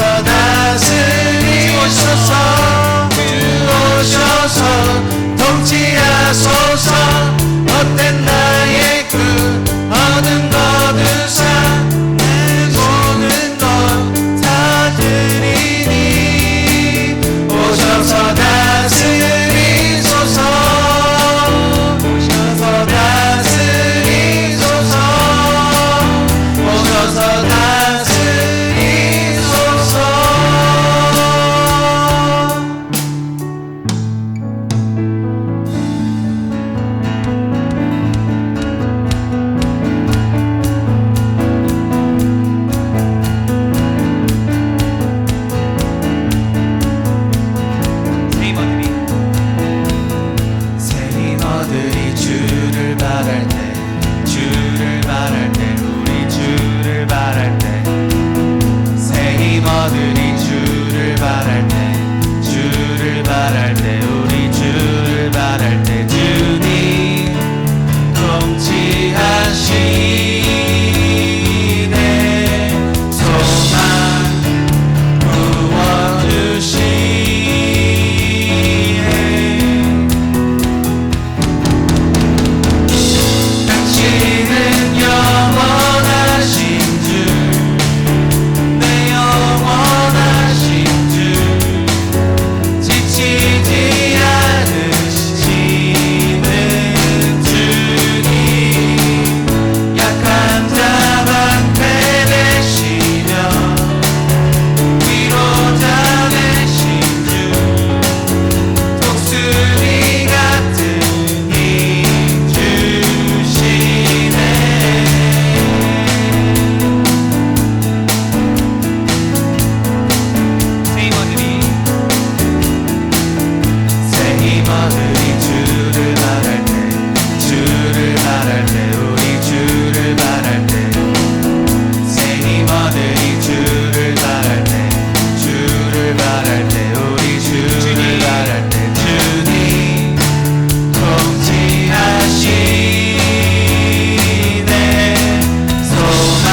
오셔서 다스리소서. 주 오셔서 통치하소서. 헛된 나의 꿈 어둠 거두사 내 모든 것 다 드리니 오셔서 다스리소서. 오셔서 다스리소서. 오셔서 다스리소서. 세이머들이 주를 바랄 때, 주를 바랄 때, 우리 주를 바랄 때, 세이머들이 주를 바랄 때, 주를 바랄 때, 우리 주를 바랄 때, 주님 통치하시네. 소망 부어주시네. 당신은 영원하신 주, 내 영원하신 주, 지치지 않으시는 주님, 약한 자 방패 되시며 위로자 되신 주, 독수리 같은 힘 주시네. 세이머들이 주를 바랄 때, 주를 바랄 때, 우리 주를 바랄 때, 세이머들이 주를 바랄 때, 주를 바랄 때, 우리 주를 바랄 때, 주님 통치하시네. 소망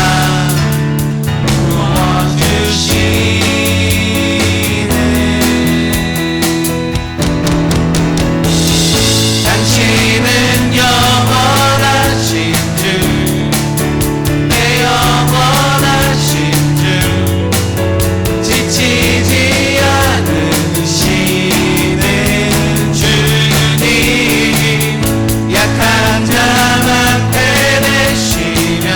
부어주시네. 당신은 영원하신 주, 내 영원하신 주, 지치지 않으시는 주님, 약한 자 방패 되시며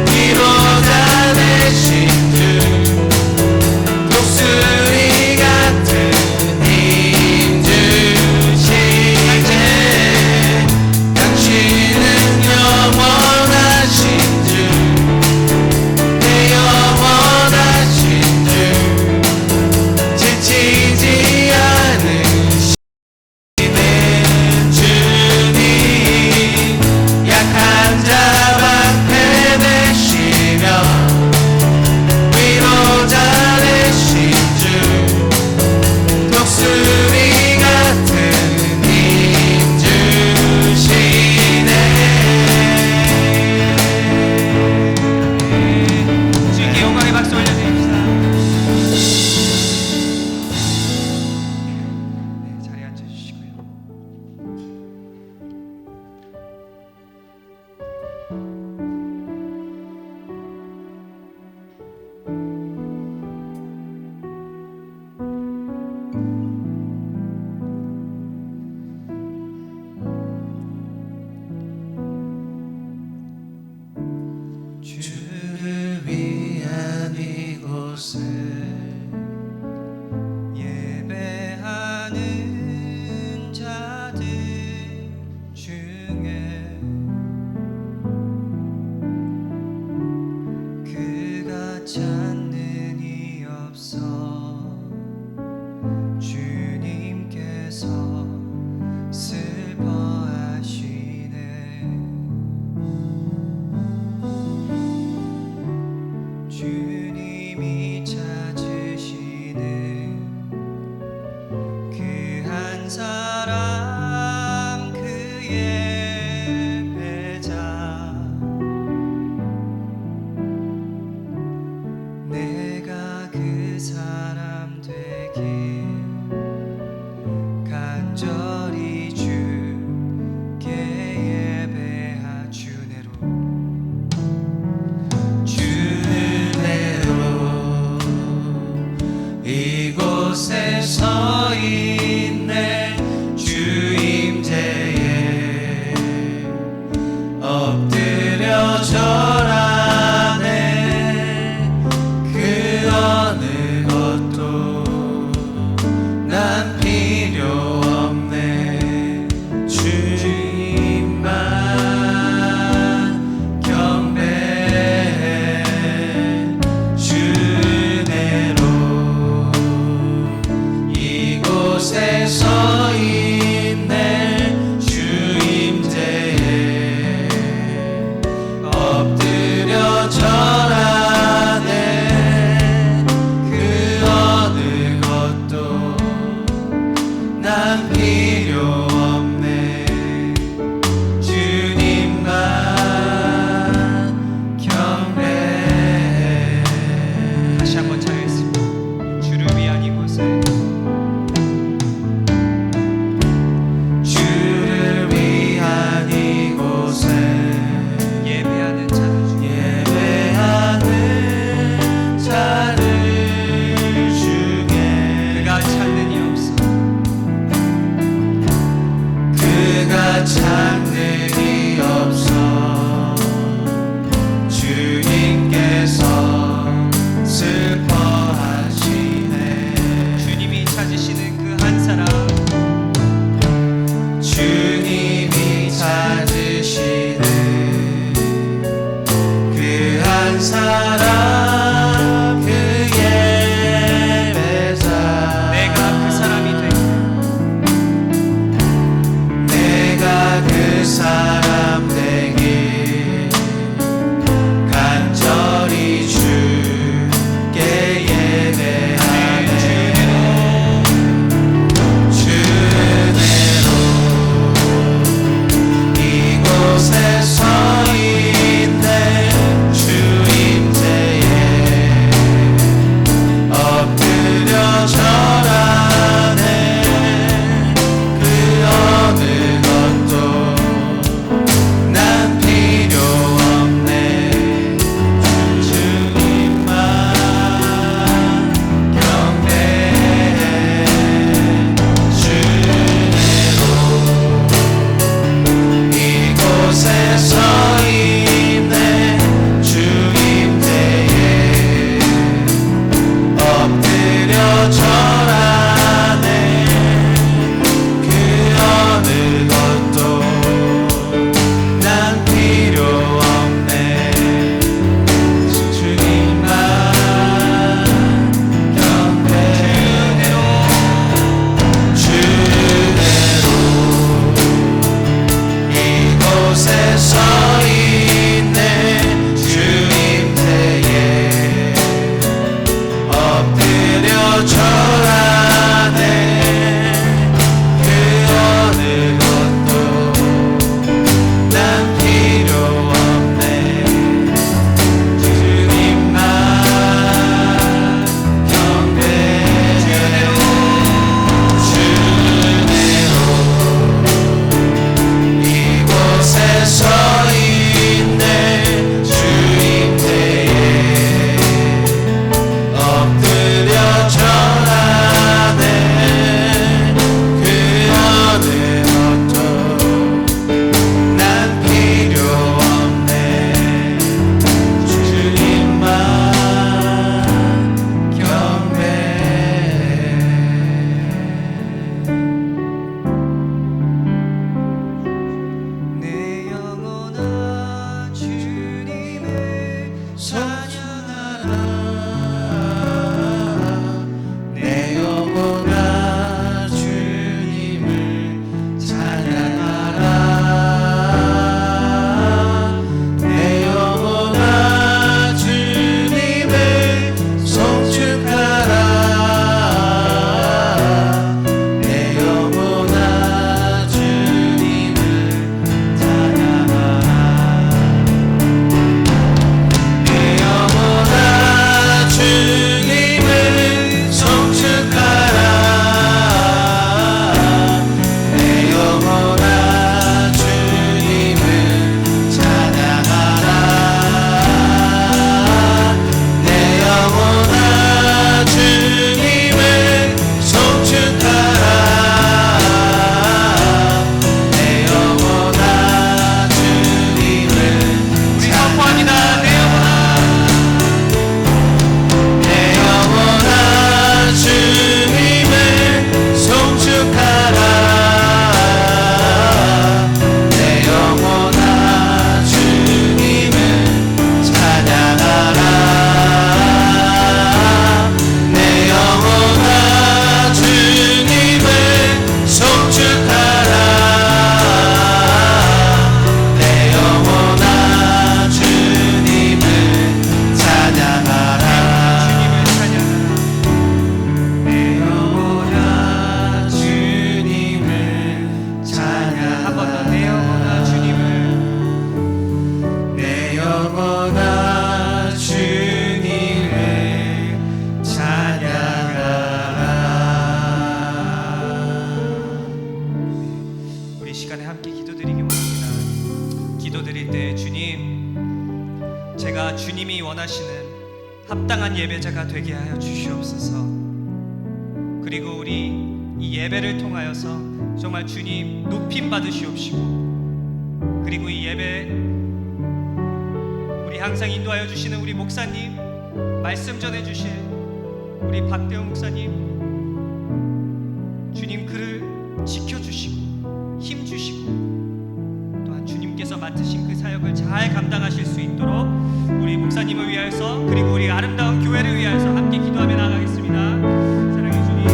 위로자 되신 주, 독수리 같은 힘 주시네. 당신은 영원하신 주, 내 영원하신 주, 지치지 않으시는 주님, 약한 자 방패 되시며 위로자 되신 주, 독수리 같은 힘 주시네. 주님께 영광의 박수 올려드립시다. 자리에 앉아주시고요. 주를 위한 이곳을 예배하는 자들 중에 그가 찾는 이 없어. 주님께서 슬퍼하시네. 주님이 찾 그 사람 되길 간절히 주께 예배하 주내로 이곳에 서 있네 주 임재에 엎드려 절하네 그 어느 것도 난 필요 없네 주님만 경배해 주내로 이곳에 서 있네 주 임재에 엎드려 절하네 그 어느 것도 난 필요 없네 주님만 경배해. 다시 한번 찬양했습니다. 주를 위한 이곳에 주를 위한 이곳에 예배하는 자들 중에 그가 찾는 이 없어 그가 찾는 이 없어 주님께서 슬퍼하시네 주님이 찾으시는 그 한 사람 주님이 찾으시는 그 한 사람 그 예배자 내가 그 사람이 되길 내가 그 사람 되길 간절히 주께 예배하네 주내로 이곳에 서 있네 주 임재에 엎드려 절하네 그 어느 것도 난 필요 없네 주님만 경배해 주내로 이곳에 서 있네 주 임재에 엎드려 절하네 그 어느 것도 난 필요 없네 주님만 경배해 주내로 이곳에 서 있네 주 임재에 엎드려 절하네 그 어느 것도 난 필요 없네 주님만 경배해 주내로 이곳에 서 있네 주 임재에 엎드려 절하네 원하시는 합당한 예배자가 되게 하여 주시옵소서. 그리고 우리 이 예배를 통하여서 정말 주님 높임 받으시옵시고, 그리고 이 예배 우리 항상 인도하여 주시는 우리 목사님, 말씀 전해 주실 우리 박대웅 목사님, 주님 그를 지켜주시고 힘 주시고, 또한 주님께서 맡으신 그 사역을 잘 감당하실 수 있도록 우리 목사님을 위하여서, 그리고 우리 아름다운 교회를 위하여서 함께 기도하며 나가겠습니다. 사랑해 주님,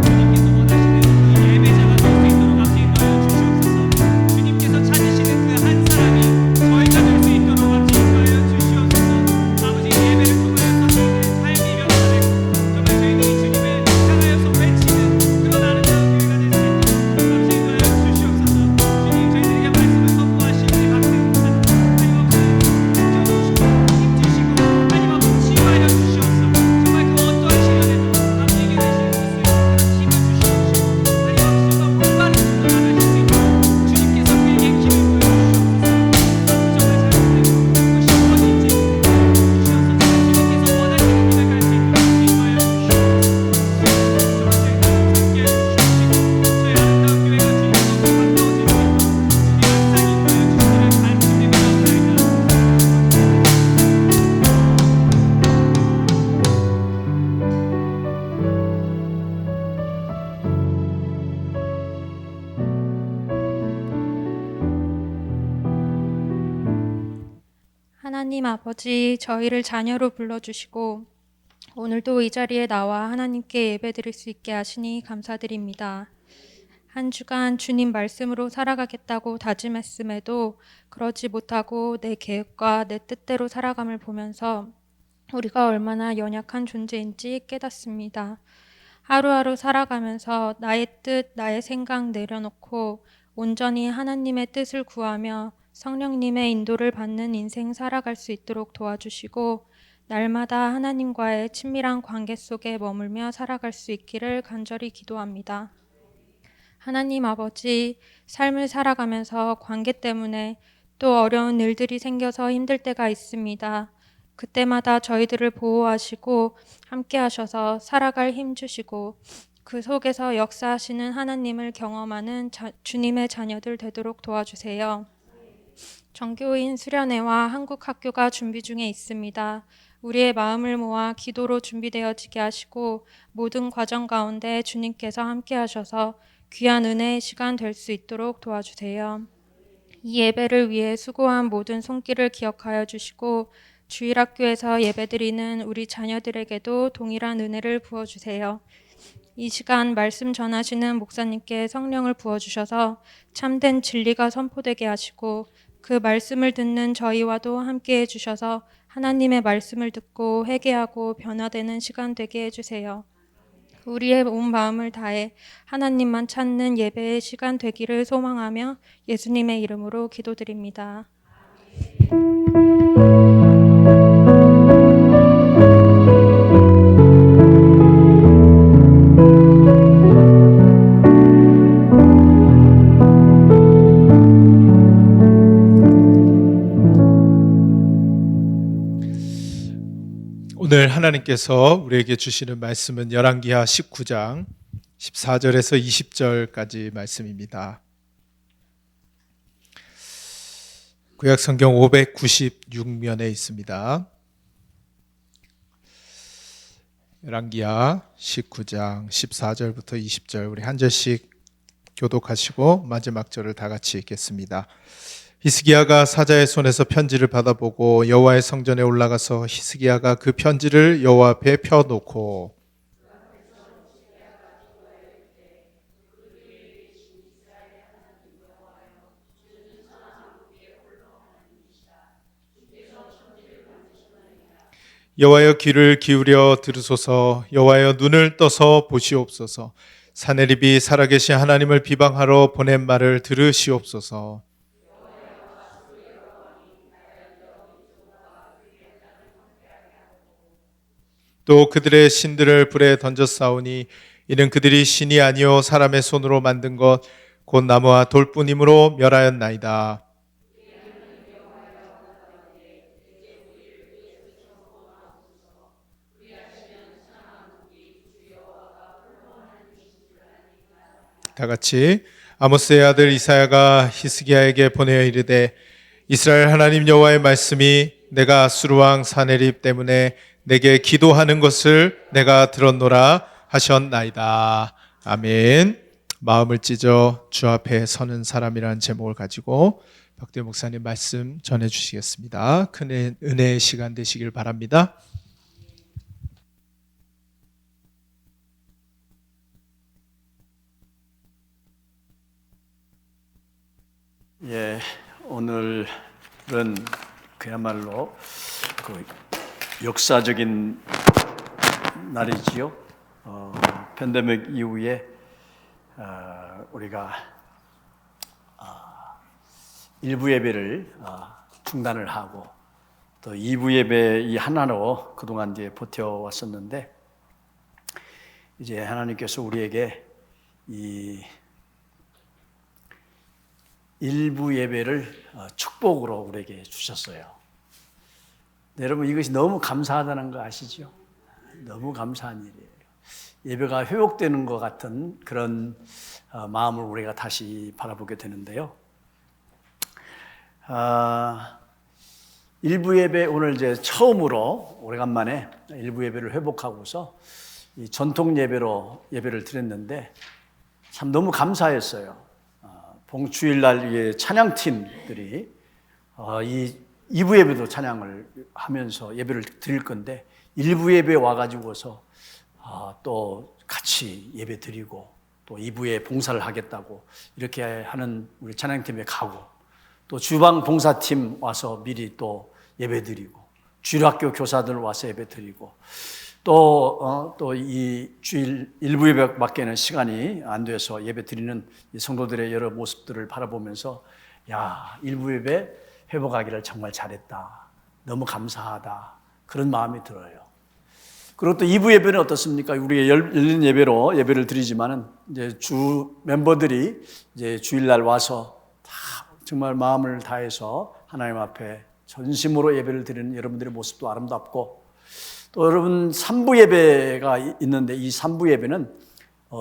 주님께서 원하시는 그 예배자가 될 수 있도록 함께 인도하여 주시옵소서. 주님께서 찾으시는 그 한 사람이 저희가 될 수 있도록 함께 인도하여 주시옵소서. 아버지, 예배를 통하여서 저희들의 삶이 변화되고 정말 저희들이 주님을 향하여서 외치는 그런 아름다운 교회가 될 수 있도록 함께 인도하여 주시옵소서. 주님, 저희들에게 말씀을 선포하신 우리 박대웅 목사님, 하나님 아버지 치유하여 주시옵소서. 정말 그 어떠한 시련에도 남에게 되시는 그 힘을 주시옵시고, 하나님 아버지 정말 올바른 길로 나가실 수 있도록 주님께서 그에게 힘을 부어주시옵소서. 정말 잘못되고 그것이 어딘지 주시옵소서. 주님께서 원하시는 길을 갈 수 있도록 인도하여 주시옵소서. 정말 저희들과 함께해 주시옵시고, 저희 아름다운 교회가 주님께서 가까워질 수 있도록 주님 항상 인도하여 주시기를 간절히 바라옵나이다. 하나님 아버지, 저희를 자녀로 불러주시고 오늘도 이 자리에 나와 하나님께 예배드릴 수 있게 하시니 감사드립니다. 한 주간 주님 말씀으로 살아가겠다고 다짐했음에도 그러지 못하고 내 계획과 내 뜻대로 살아감을 보면서 우리가 얼마나 연약한 존재인지 깨닫습니다. 하루하루 살아가면서 나의 뜻, 나의 생각 내려놓고 온전히 하나님의 뜻을 구하며 성령님의 인도를 받는 인생 살아갈 수 있도록 도와주시고, 날마다 하나님과의 친밀한 관계 속에 머물며 살아갈 수 있기를 간절히 기도합니다. 하나님 아버지, 삶을 살아가면서 관계 때문에 또 어려운 일들이 생겨서 힘들 때가 있습니다. 그때마다 저희들을 보호하시고 함께 하셔서 살아갈 힘 주시고, 그 속에서 역사하시는 하나님을 경험하는 주님의 자녀들 되도록 도와주세요. 정교인 수련회와 한국 학교가 준비 중에 있습니다. 우리의 마음을 모아 기도로 준비되어지게 하시고, 모든 과정 가운데 주님께서 함께 하셔서 귀한 은혜의 시간 될 수 있도록 도와주세요. 이 예배를 위해 수고한 모든 손길을 기억하여 주시고, 주일학교에서 예배드리는 우리 자녀들에게도 동일한 은혜를 부어주세요. 이 시간 말씀 전하시는 목사님께 성령을 부어주셔서 참된 진리가 선포되게 하시고, 그 말씀을 듣는 저희와도 함께 해주셔서 하나님의 말씀을 듣고 회개하고 변화되는 시간 되게 해주세요. 우리의 온 마음을 다해 하나님만 찾는 예배의 시간 되기를 소망하며 예수님의 이름으로 기도드립니다. 오늘 하나님께서 우리에게 주시는 말씀은 열왕기하 19장 14절에서 20절까지 말씀입니다. 구약 성경 596면에 있습니다. 열왕기하 19장 14절부터 20절, 우리 한 절씩 교독하시고 마지막 절을 다 같이 읽겠습니다. 히스기야가 사자의 손에서 편지를 받아보고 여호와의 성전에 올라가서 히스기야가 그 편지를 여호와 앞에 펴놓고 여호와여 귀를 기울여 들으소서. 여호와여 눈을 떠서 보시옵소서. 사내립이 살아계신 하나님을 비방하러 보낸 말을 들으시옵소서. 또 그들의 신들을 불에 던져 싸우니 이는 그들이 신이 아니요 사람의 손으로 만든 것 곧 나무와 돌뿐이므로 멸하였나이다. 다 같이 아모스의 아들 이사야가 히스기야에게 보내어 이르되 이스라엘 하나님 여호와의 말씀이 내가 아수르 왕 사네립 때문에 내게 기도하는 것을 내가 들었노라 하셨나이다. 아멘. 마음을 찢어 주 앞에 서는 사람이라는 제목을 가지고 박대 목사님 말씀 전해 주시겠습니다. 큰 은혜의 시간 되시길 바랍니다. 예, 오늘은 그야말로 그 역사적인 날이지요. 팬데믹 이후에 우리가 일부 예배를 중단을 하고 또 2부 예배 이 하나로 그동안 이제 버텨왔었는데 이제 하나님께서 우리에게 이 일부 예배를 축복으로 우리에게 주셨어요. 네, 여러분 이것이 너무 감사하다는 거 아시죠? 너무 감사한 일이에요. 예배가 회복되는 것 같은 그런 마음을 우리가 다시 바라보게 되는데요. 일부 예배 오늘 이제 처음으로 오래간만에 일부 예배를 회복하고서 이 전통 예배로 예배를 드렸는데 참 너무 감사했어요. 봉주일날 찬양팀들이 이 2부 예배도 찬양을 하면서 예배를 드릴 건데 1부 예배에 와가지고서 또 같이 예배 드리고 또 2부에 봉사를 하겠다고 이렇게 하는 우리 찬양팀에 가고 또 주방 봉사팀 와서 미리 또 예배 드리고 주일학교 교사들 와서 예배 드리고 또 이 주일 1부 예배밖에는 시간이 안 돼서 예배 드리는 이 성도들의 여러 모습들을 바라보면서 야, 1부 예배 회복하기를 정말 잘했다. 너무 감사하다. 그런 마음이 들어요. 그리고 또 2부 예배는 어떻습니까? 우리가 열린 예배로 예배를 드리지만은 이제 주 멤버들이 이제 주일날 와서 다 정말 마음을 다해서 하나님 앞에 전심으로 예배를 드리는 여러분들의 모습도 아름답고 또 여러분 3부 예배가 있는데 이 3부 예배는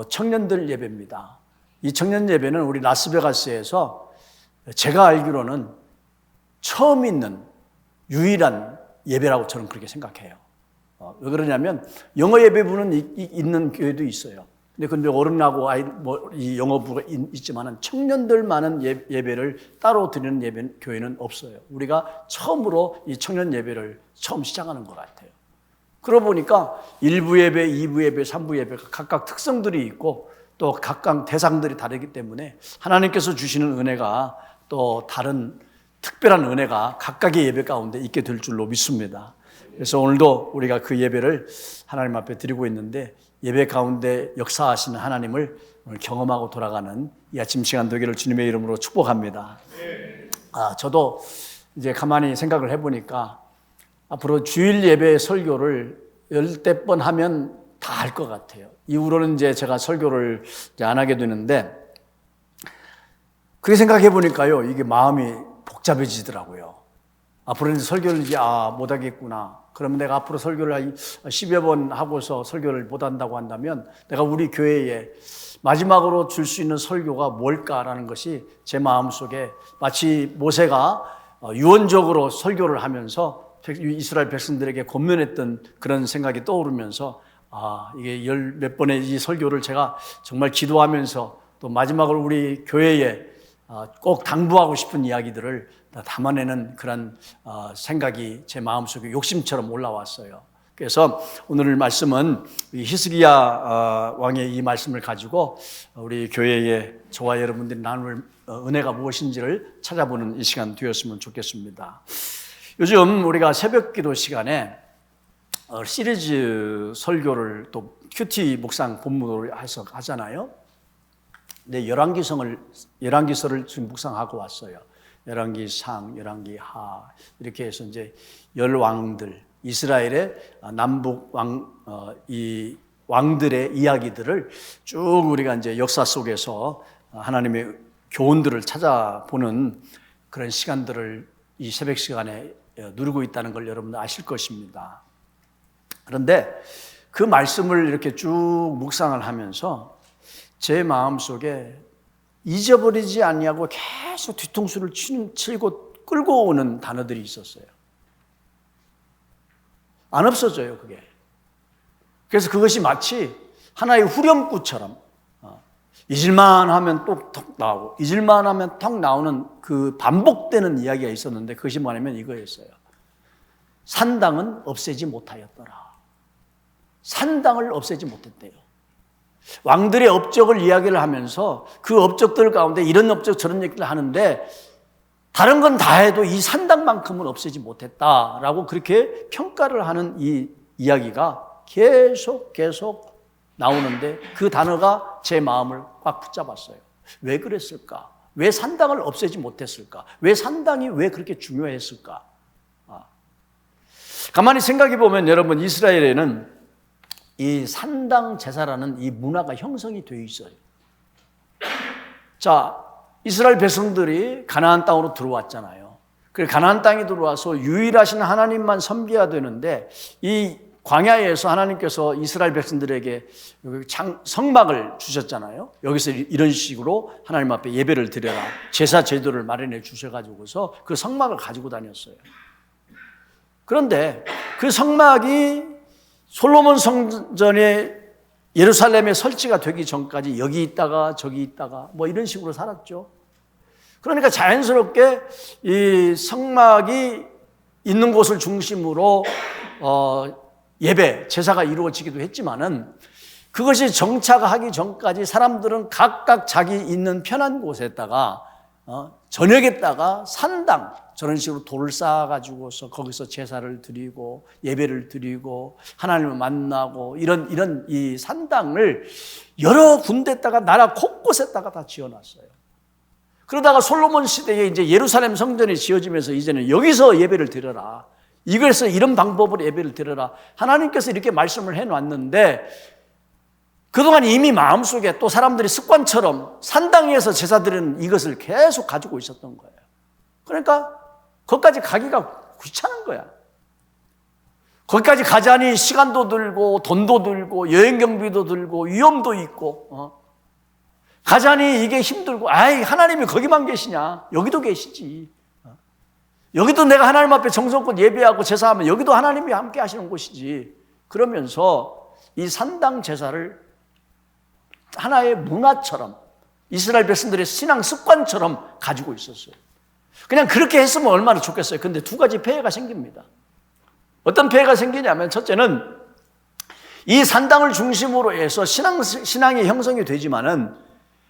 청년들 예배입니다. 이 청년 예배는 우리 라스베가스에서 제가 알기로는 처음 있는 유일한 예배라고 저는 그렇게 생각해요. 왜 그러냐면 영어 예배부는 있는 교회도 있어요. 근데 어른하고 이 영어부가 있지만은 청년들 많은 예배를 따로 드리는 교회는 없어요. 우리가 처음으로 이 청년 예배를 처음 시작하는 것 같아요. 그러고 보니까 1부 예배, 2부 예배, 3부 예배가 각각 특성들이 있고 또 각각 대상들이 다르기 때문에 하나님께서 주시는 은혜가 또 다른 특별한 은혜가 각각의 예배 가운데 있게 될 줄로 믿습니다. 그래서 오늘도 우리가 그 예배를 하나님 앞에 드리고 있는데 예배 가운데 역사하시는 하나님을 오늘 경험하고 돌아가는 이 아침 시간 되기를 주님의 이름으로 축복합니다. 저도 이제 가만히 생각을 해보니까 앞으로 주일 예배 설교를 10대 번 하면 다 할 것 같아요. 이후로는 이제 제가 설교를 이제 안 하게 되는데 그렇게 생각해 보니까요, 이게 마음이 복잡해지더라고요. 앞으로는 설교를 이제 못 하겠구나. 그러면 내가 앞으로 설교를 10여 번 하고서 설교를 못 한다고 한다면 내가 우리 교회에 마지막으로 줄 수 있는 설교가 뭘까라는 것이 제 마음속에 마치 모세가 유언적으로 설교를 하면서 이스라엘 백성들에게 권면했던 그런 생각이 떠오르면서 이게 몇 번의 이 설교를 제가 정말 기도하면서 또 마지막으로 우리 교회에 꼭 당부하고 싶은 이야기들을 담아내는 그런 생각이 제 마음속에 욕심처럼 올라왔어요. 그래서 오늘 말씀은 히스기야 왕의 이 말씀을 가지고 우리 교회에 저와 여러분들이 나눌 은혜가 무엇인지를 찾아보는 이 시간 되었으면 좋겠습니다. 요즘 우리가 새벽 기도 시간에 시리즈 설교를 또 큐티 묵상 본문으로 해서 하잖아요. 근데 열왕기서를 지금 묵상하고 왔어요. 열왕기상, 열왕기하 이렇게 해서 이제 열왕들, 이스라엘의 남북 이 왕들의 이야기들을 쭉 우리가 이제 역사 속에서 하나님의 교훈들을 찾아보는 그런 시간들을 이 새벽 시간에 누리고 있다는 걸 여러분들 아실 것입니다. 그런데 그 말씀을 이렇게 쭉 묵상을 하면서 제 마음속에 잊어버리지 않냐고 계속 뒤통수를 치고 끌고 오는 단어들이 있었어요. 안 없어져요, 그게. 그래서 그것이 마치 하나의 후렴구처럼 잊을만 하면 또 턱 나오고 잊을만 하면 턱 나오는 그 반복되는 이야기가 있었는데 그것이 뭐냐면 이거였어요. 산당은 없애지 못하였더라. 산당을 없애지 못했대요. 왕들의 업적을 이야기를 하면서 그 업적들 가운데 이런 업적 저런 얘기를 하는데 다른 건 다 해도 이 산당만큼은 없애지 못했다라고 그렇게 평가를 하는 이 이야기가 계속 나오는데 그 단어가 제 마음을 꽉 붙잡았어요. 왜 그랬을까? 왜 산당을 없애지 못했을까? 왜 산당이 왜 그렇게 중요했을까? 가만히 생각해 보면 여러분, 이스라엘에는 이 산당 제사라는 이 문화가 형성이 되어 있어요. 자, 이스라엘 백성들이 가나안 땅으로 들어왔잖아요. 그래서 가나안 땅에 들어와서 유일하신 하나님만 섬겨야 되는데 이 광야에서 하나님께서 이스라엘 백성들에게 성막을 주셨잖아요. 여기서 이런 식으로 하나님 앞에 예배를 드려라, 제사 제도를 마련해 주셔가지고서 그 성막을 가지고 다녔어요. 그런데 그 성막이 솔로몬 성전에 예루살렘에 설치가 되기 전까지 여기 있다가 저기 있다가 뭐 이런 식으로 살았죠. 그러니까 자연스럽게 이 성막이 있는 곳을 중심으로 예배, 제사가 이루어지기도 했지만은 그것이 정착하기 전까지 사람들은 각각 자기 있는 편한 곳에다가 저녁에다가 산당, 저런 식으로 돌을 쌓아가지고서 거기서 제사를 드리고 예배를 드리고 하나님을 만나고 이런 이 산당을 여러 군데다가 나라 곳곳에다가 다 지어놨어요. 그러다가 솔로몬 시대에 이제 예루살렘 성전이 지어지면서 이제는 여기서 예배를 드려라, 이것에서 이런 방법으로 예배를 드려라, 하나님께서 이렇게 말씀을 해놨는데 그동안 이미 마음속에 또 사람들이 습관처럼 산당에서 제사 드리는 이것을 계속 가지고 있었던 거예요. 그러니까 거기까지 가기가 귀찮은 거야. 거기까지 가자니 시간도 들고 돈도 들고 여행 경비도 들고 위험도 있고 가자니 이게 힘들고, 아이 하나님이 거기만 계시냐, 여기도 계시지. 여기도 내가 하나님 앞에 정성껏 예배하고 제사하면 여기도 하나님이 함께 하시는 곳이지. 그러면서 이 산당 제사를 하나의 문화처럼 이스라엘 백성들의 신앙 습관처럼 가지고 있었어요. 그냥 그렇게 했으면 얼마나 좋겠어요. 근데 두 가지 폐해가 생깁니다. 어떤 폐해가 생기냐면, 첫째는 이 산당을 중심으로 해서 신앙이 형성이 되지만은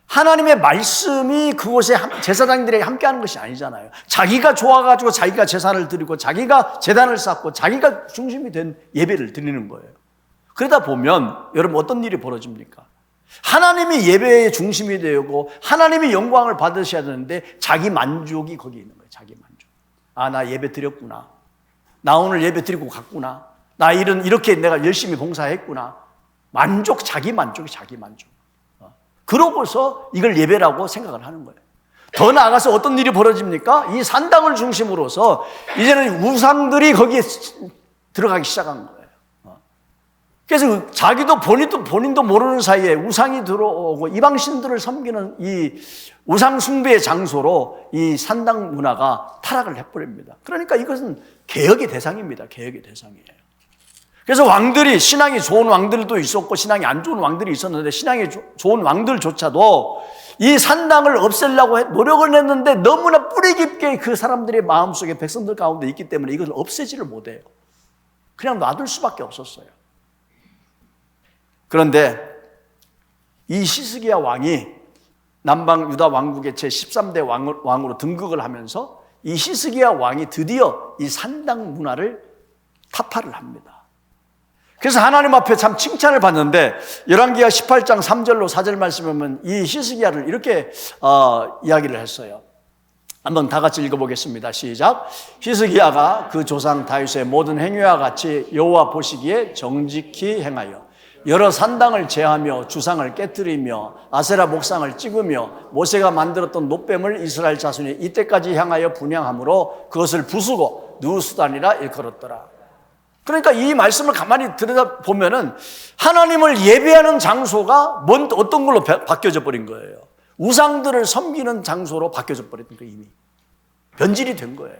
하나님의 말씀이 그곳에 제사장들에게 함께하는 것이 아니잖아요. 자기가 좋아가지고 자기가 제사를 드리고 자기가 제단을 쌓고 자기가 중심이 된 예배를 드리는 거예요. 그러다 보면 여러분 어떤 일이 벌어집니까? 하나님이 예배의 중심이 되고 하나님이 영광을 받으셔야 되는데 자기 만족이 거기 있는 거예요. 자기 만족. 아, 나 예배 드렸구나. 나 오늘 예배 드리고 갔구나. 나 이렇게 내가 열심히 봉사했구나. 만족, 자기 만족이 자기 만족. 그러고서 이걸 예배라고 생각을 하는 거예요. 더 나아가서 어떤 일이 벌어집니까? 이 산당을 중심으로서 이제는 우상들이 거기에 들어가기 시작한 거예요. 그래서 자기도 본인도 모르는 사이에 우상이 들어오고 이방신들을 섬기는 이 우상 숭배의 장소로 이 산당 문화가 타락을 해버립니다. 그러니까 이것은 개혁의 대상입니다. 개혁의 대상이에요. 그래서 왕들이, 신앙이 좋은 왕들도 있었고 신앙이 안 좋은 왕들이 있었는데 신앙이 좋은 왕들조차도 이 산당을 없애려고 노력을 했는데 너무나 뿌리 깊게 그 사람들의 마음속에 백성들 가운데 있기 때문에 이것을 없애지를 못해요. 그냥 놔둘 수밖에 없었어요. 그런데 이 히스기야 왕이 남방 유다 왕국의 제13대 왕으로 등극을 하면서 이 히스기야 왕이 드디어 이 산당 문화를 타파를 합니다. 그래서 하나님 앞에 참 칭찬을 받는데 열왕기하 18장 3절로 4절 말씀에 보면 이 히스기야를 이렇게 이야기를 했어요. 한번 다 같이 읽어보겠습니다. 시작. 히스기야가 그 조상 다윗의 모든 행위와 같이 여호와 보시기에 정직히 행하여 여러 산당을 제하며 주상을 깨뜨리며 아세라 목상을 찍으며 모세가 만들었던 놋뱀을 이스라엘 자손이 이때까지 향하여 분향함으로 그것을 부수고 누수단이라 일컬었더라. 그러니까 이 말씀을 가만히 들여다보면은 하나님을 예배하는 장소가 어떤 걸로 바뀌어져 버린 거예요. 우상들을 섬기는 장소로 바뀌어져 버린 거예요. 이미 변질이 된 거예요.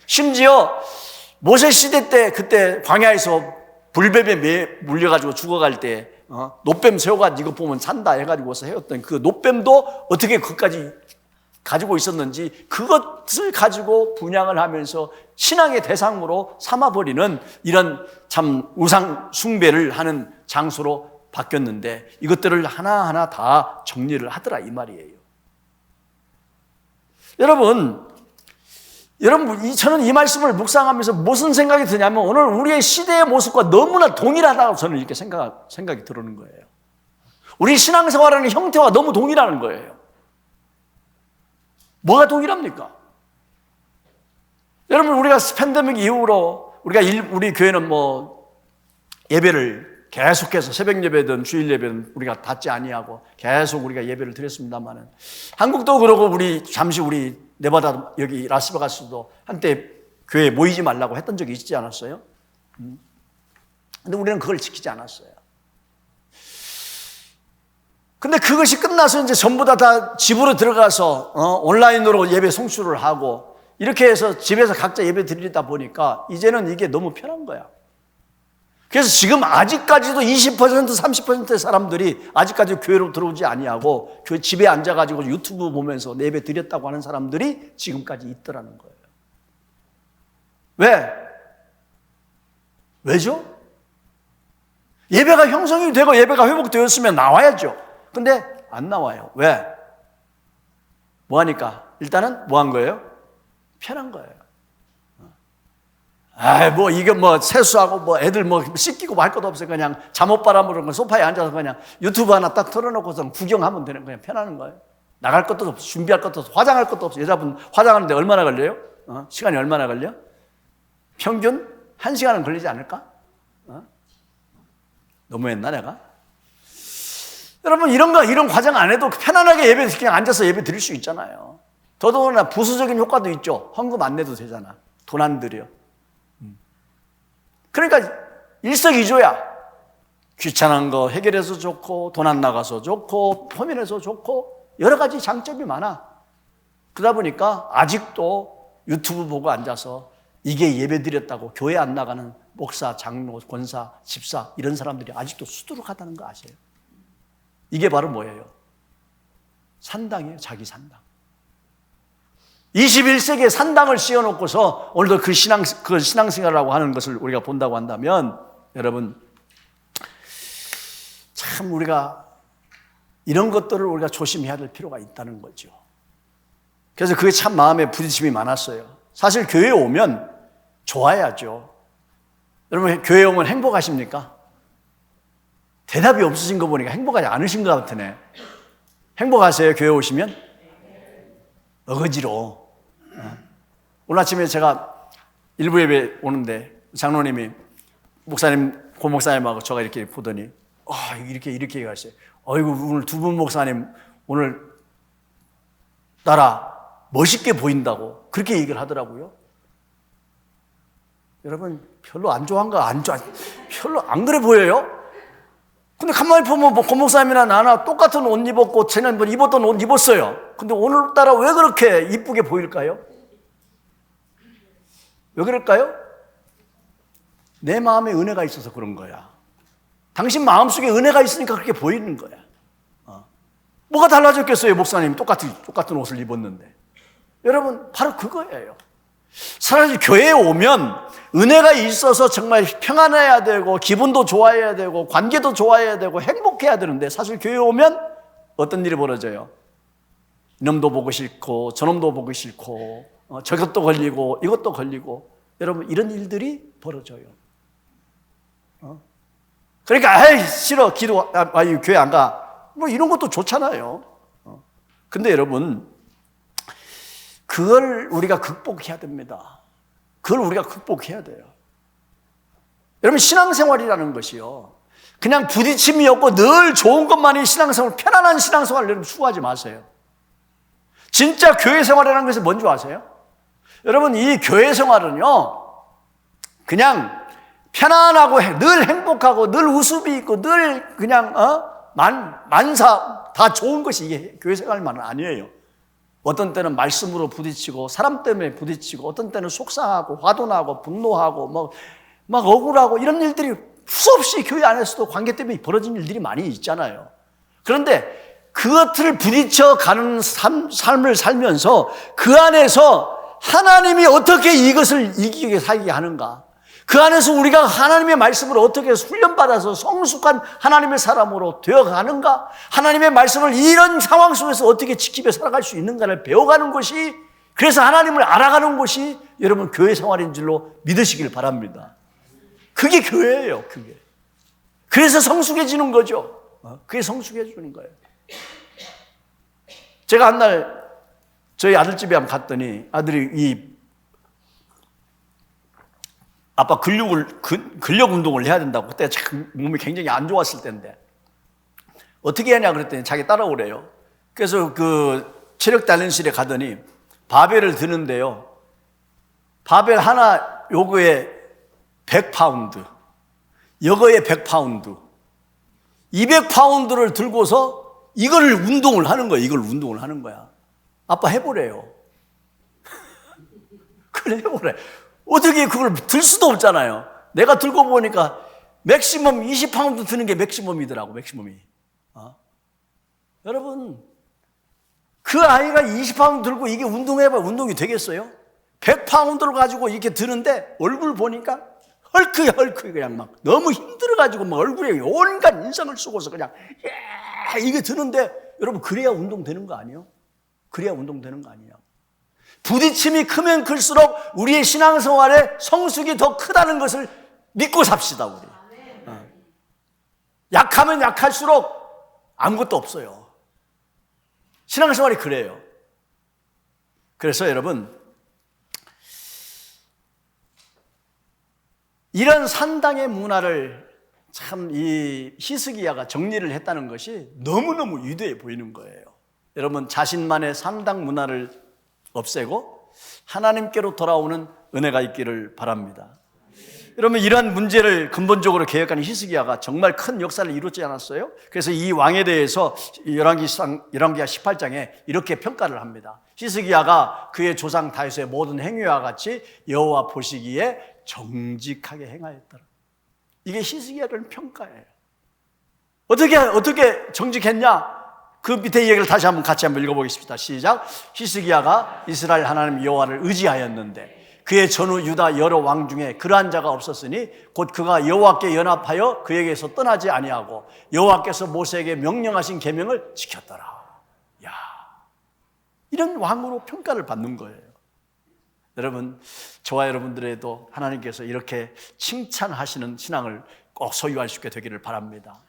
심지어 모세 시대 때 그때 광야에서 불뱀에 물려가지고 죽어갈 때 노뱀 세워가지고 이거 보면 산다 해가지고서 해왔던 그 노뱀도 어떻게 그것까지 가지고 있었는지 그것을 가지고 분양을 하면서 신앙의 대상으로 삼아버리는 이런 참 우상 숭배를 하는 장소로 바뀌었는데 이것들을 하나하나 다 정리를 하더라 이 말이에요. 여러분 저는 이 말씀을 묵상하면서 무슨 생각이 드냐면 오늘 우리의 시대의 모습과 너무나 동일하다고 저는 이렇게 생각이 들어오는 거예요. 우리 신앙생활하는 형태와 너무 동일하는 거예요. 뭐가 동일합니까? 여러분 우리가 팬데믹 이후로 우리 교회는 뭐 예배를 계속해서 새벽 예배든 주일 예배든 우리가 닫지 아니하고 계속 우리가 예배를 드렸습니다만은 한국도 그러고 잠시 우리 네바다 여기 라스베가스도 한때 교회에 모이지 말라고 했던 적이 있지 않았어요? 근데 우리는 그걸 지키지 않았어요. 근데 그것이 끝나서 이제 전부 다 집으로 들어가서 온라인으로 예배 송출을 하고 이렇게 해서 집에서 각자 예배 드리다 보니까 이제는 이게 너무 편한 거야. 그래서 지금 아직까지도 20% 30%의 사람들이 아직까지 교회로 들어오지 아니하고 교회 집에 앉아가지고 유튜브 보면서 예배 드렸다고 하는 사람들이 지금까지 있더라는 거예요. 왜? 왜죠? 예배가 형성이 되고 예배가 회복되었으면 나와야죠. 근데 안 나와요. 왜? 뭐 하니까? 일단은 뭐 한 거예요? 편한 거예요. 이게 세수하고 애들 씻기고 할 것도 없어요. 그냥 잠옷바람으로 소파에 앉아서 그냥 유튜브 하나 딱 틀어놓고서 구경하면 되는 거예요. 편하는 거예요. 나갈 것도 없어. 준비할 것도 없어. 화장할 것도 없어. 여자분 화장하는데 얼마나 걸려요? 시간이 얼마나 걸려? 평균 1시간은 걸리지 않을까? 너무했나 내가? 여러분 이런 과정 안 해도 편안하게 그냥 앉아서 예배 드릴 수 있잖아요. 더더구나 부수적인 효과도 있죠. 헌금 안 내도 되잖아. 돈 안 들여. 그러니까 일석이조야. 귀찮은 거 해결해서 좋고 돈 안 나가서 좋고 포면해서 좋고 여러 가지 장점이 많아. 그러다 보니까 아직도 유튜브 보고 앉아서 이게 예배 드렸다고 교회 안 나가는 목사, 장로, 권사, 집사 이런 사람들이 아직도 수두룩하다는 거 아세요? 이게 바로 뭐예요? 산당이에요. 자기 산당. 21세기에 산당을 씌워놓고서 오늘도 그 신앙생활이라고 하는 것을 우리가 본다고 한다면 여러분 참 우리가 이런 것들을 우리가 조심해야 될 필요가 있다는 거죠. 그래서 그게 참 마음에 부딪힘이 많았어요. 사실 교회에 오면 좋아야죠. 여러분 교회에 오면 행복하십니까? 대답이 없으신 거 보니까 행복하지 않으신 것 같으네. 행복하세요? 교회 오시면? 어거지로. 오늘 아침에 제가 일부 예배 오는데 장로님이 목사님, 고 목사님하고 저가 이렇게 보더니 이렇게 얘기하셨어요. 어이구 오늘 두 분 목사님 오늘 나라 멋있게 보인다고 그렇게 얘기를 하더라고요. 여러분 별로 안 좋아한 거 별로 안 그래 보여요? 근데 가만히 보면 고 목사님이나 나나 똑같은 옷 입었고 쟤는 입었던 옷 입었어요. 근데 오늘따라 왜 그렇게 이쁘게 보일까요? 왜 그럴까요? 내 마음에 은혜가 있어서 그런 거야. 당신 마음속에 은혜가 있으니까 그렇게 보이는 거야. 뭐가 달라졌겠어요? 목사님 똑같은 옷을 입었는데. 여러분 바로 그거예요. 사실 교회에 오면 은혜가 있어서 정말 평안해야 되고 기분도 좋아해야 되고 관계도 좋아해야 되고 행복해야 되는데 사실 교회에 오면 어떤 일이 벌어져요? 이놈도 보고 싫고 저놈도 보고 싫고 저것도 걸리고 이것도 걸리고 여러분 이런 일들이 벌어져요. 그러니까 싫어 교회 안 가. 이런 것도 좋잖아요. 근데 여러분 그걸 우리가 극복해야 됩니다. 그걸 우리가 극복해야 돼요. 여러분 신앙생활이라는 것이요 그냥 부딪힘이 없고 늘 좋은 것만이 신앙생활, 편안한 신앙생활을 여러분 추구하지 마세요. 진짜 교회 생활이라는 것이 뭔지 아세요? 여러분 이 교회 생활은요 그냥 편안하고 늘 행복하고 늘 웃음이 있고 늘 그냥 만사 다 좋은 것이 이게 교회 생활만은 아니에요. 어떤 때는 말씀으로 부딪히고 사람 때문에 부딪히고 어떤 때는 속상하고 화도 나고 분노하고 막 억울하고 이런 일들이 수없이 교회 안에서도 관계 때문에 벌어진 일들이 많이 있잖아요. 그런데 그것을 부딪혀가는 삶을 살면서 그 안에서 하나님이 어떻게 이것을 이기게 살게 하는가, 그 안에서 우리가 하나님의 말씀을 어떻게 훈련받아서 성숙한 하나님의 사람으로 되어가는가, 하나님의 말씀을 이런 상황 속에서 어떻게 지키며 살아갈 수 있는가를 배워가는 것이, 그래서 하나님을 알아가는 것이 여러분 교회 생활인 줄로 믿으시길 바랍니다. 그게 교회예요. 그게. 그래서 성숙해지는 거죠. 그게 성숙해지는 거예요. 제가 한 날 저희 아들 집에 한번 갔더니 아들이 아빠 근력 운동을 해야 된다고. 그때 참 몸이 굉장히 안 좋았을 때인데 어떻게 하냐 그랬더니 자기 따라오래요. 그래서 그 체력 단련실에 가더니 바벨을 드는데요, 바벨 하나 요거에 100파운드, 여거에 100파운드, 200파운드를 들고서 이걸 운동을 하는 거야. 이걸 운동을 하는 거야. 아빠 해보래요. 그래, 해보래. 어떻게 그걸 들 수도 없잖아요. 내가 들고 보니까 맥시멈 20파운드 드는 게 맥시멈이더라고, 맥시멈이. 여러분, 그 아이가 20파운드 들고 이게 운동해봐야 운동이 되겠어요? 100파운드를 가지고 이렇게 드는데 얼굴 보니까 헐크해 그냥 막 너무 힘들어가지고 막 얼굴에 온갖 인상을 쓰고서 그냥 이게 드는데, 여러분 그래야 운동되는 거 아니에요? 그래야 운동되는 거 아니에요? 부딪힘이 크면 클수록 우리의 신앙생활에 성숙이 더 크다는 것을 믿고 삽시다. 우리 약하면 약할수록 아무것도 없어요. 신앙생활이 그래요. 그래서 여러분, 이런 산당의 문화를 참 이 히스기야가 정리를 했다는 것이 너무너무 위대해 보이는 거예요. 여러분, 자신만의 산당 문화를 없애고 하나님께로 돌아오는 은혜가 있기를 바랍니다. 여러분, 이러한 문제를 근본적으로 개혁하는 히스기야가 정말 큰 역사를 이루지 않았어요? 그래서 이 왕에 대해서 열왕기하 18장에 이렇게 평가를 합니다. 히스기야가 그의 조상 다윗의 모든 행위와 같이 여호와 보시기에 정직하게 행하였더라. 이게 히스기야를 평가해요. 어떻게 정직했냐? 그 밑에 얘기를 다시 한번 같이 한번 읽어보겠습니다. 시작. 히스기야가 이스라엘 하나님 여호와를 의지하였는데 그의 전후 유다 여러 왕 중에 그러한 자가 없었으니 곧 그가 여호와께 연합하여 그에게서 떠나지 아니하고 여호와께서 모세에게 명령하신 계명을 지켰더라. 야, 이런 왕으로 평가를 받는 거예요. 여러분, 저와 여러분들에도 하나님께서 이렇게 칭찬하시는 신앙을 꼭 소유할 수 있게 되기를 바랍니다.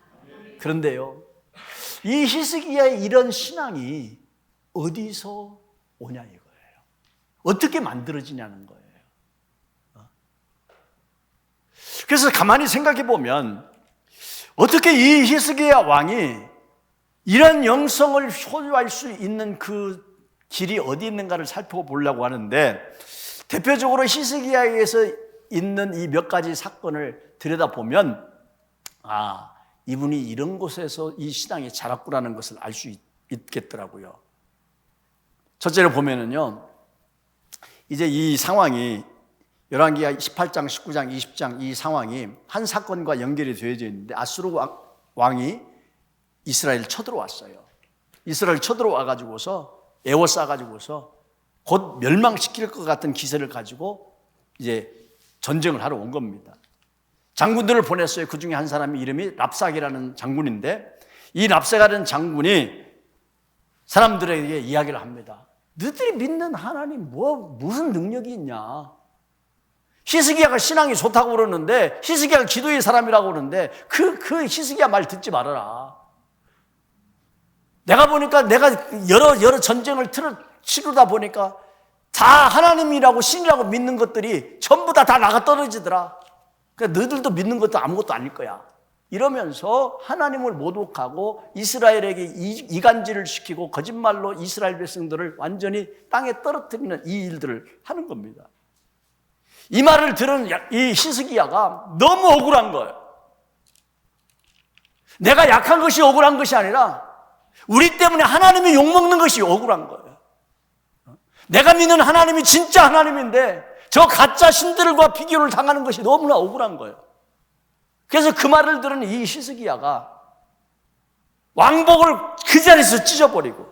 그런데요, 이 히스기야의 이런 신앙이 어디서 오냐 이거예요. 어떻게 만들어지냐는 거예요. 그래서 가만히 생각해 보면 어떻게 이 히스기야 왕이 이런 영성을 소유할 수 있는 그 길이 어디 있는가를 살펴보려고 하는데, 대표적으로 히스기야에서 있는 이 몇 가지 사건을 들여다보면 이분이 이런 곳에서 이 신앙이 자랐구나는 것을 알 수 있겠더라고요. 첫째로 보면은요, 이제 이 상황이 열왕기하 18장, 19장, 20장 이 상황이 한 사건과 연결이 되어져 있는데, 아수르 왕이 이스라엘을 쳐들어왔어요. 이스라엘 쳐들어와 가지고서 에워싸 가지고서 곧 멸망시킬 것 같은 기세를 가지고 이제 전쟁을 하러 온 겁니다. 장군들을 보냈어요. 그 중에 한 사람이 이름이 랍삭이라는 장군인데, 이 랍삭이라는 장군이 사람들에게 이야기를 합니다. 너희들이 믿는 하나님 무슨 능력이 있냐? 히스기야가 신앙이 좋다고 그러는데, 히스기야가 기도의 사람이라고 그러는데 그 히스기야 말 듣지 말아라. 내가 보니까 내가 여러 전쟁을 치르다 보니까 다 하나님이라고 신이라고 믿는 것들이 전부 다 나가 떨어지더라. 그러니까 너희들도 믿는 것도 아무것도 아닐 거야. 이러면서 하나님을 모독하고 이스라엘에게 이간질을 시키고 거짓말로 이스라엘 백성들을 완전히 땅에 떨어뜨리는 이 일들을 하는 겁니다. 이 말을 들은 이 히스기야가 너무 억울한 거예요. 내가 약한 것이 억울한 것이 아니라 우리 때문에 하나님이 욕먹는 것이 억울한 거예요. 내가 믿는 하나님이 진짜 하나님인데 저 가짜 신들과 비교를 당하는 것이 너무나 억울한 거예요. 그래서 그 말을 들은 이 히스기야가 왕복을 그 자리에서 찢어버리고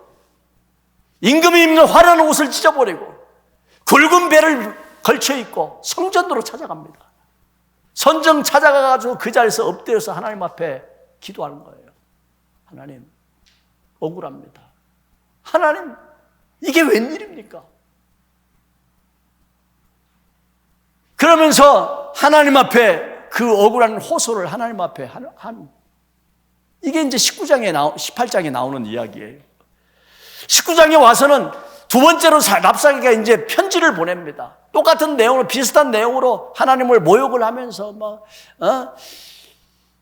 임금이 입는 화려한 옷을 찢어버리고 굵은 배를 걸쳐입고 성전으로 찾아갑니다. 선정 찾아가가지고 그 자리에서 엎드려서 하나님 앞에 기도하는 거예요. 하나님, 억울합니다. 하나님, 이게 웬일입니까? 그러면서 하나님 앞에 그 억울한 호소를 하나님 앞에 한 이게 이제 18장에 나오는 이야기예요. 19장에 와서는 두 번째로 랍사게가 이제 편지를 보냅니다. 똑같은 내용으로, 비슷한 내용으로 하나님을 모욕을 하면서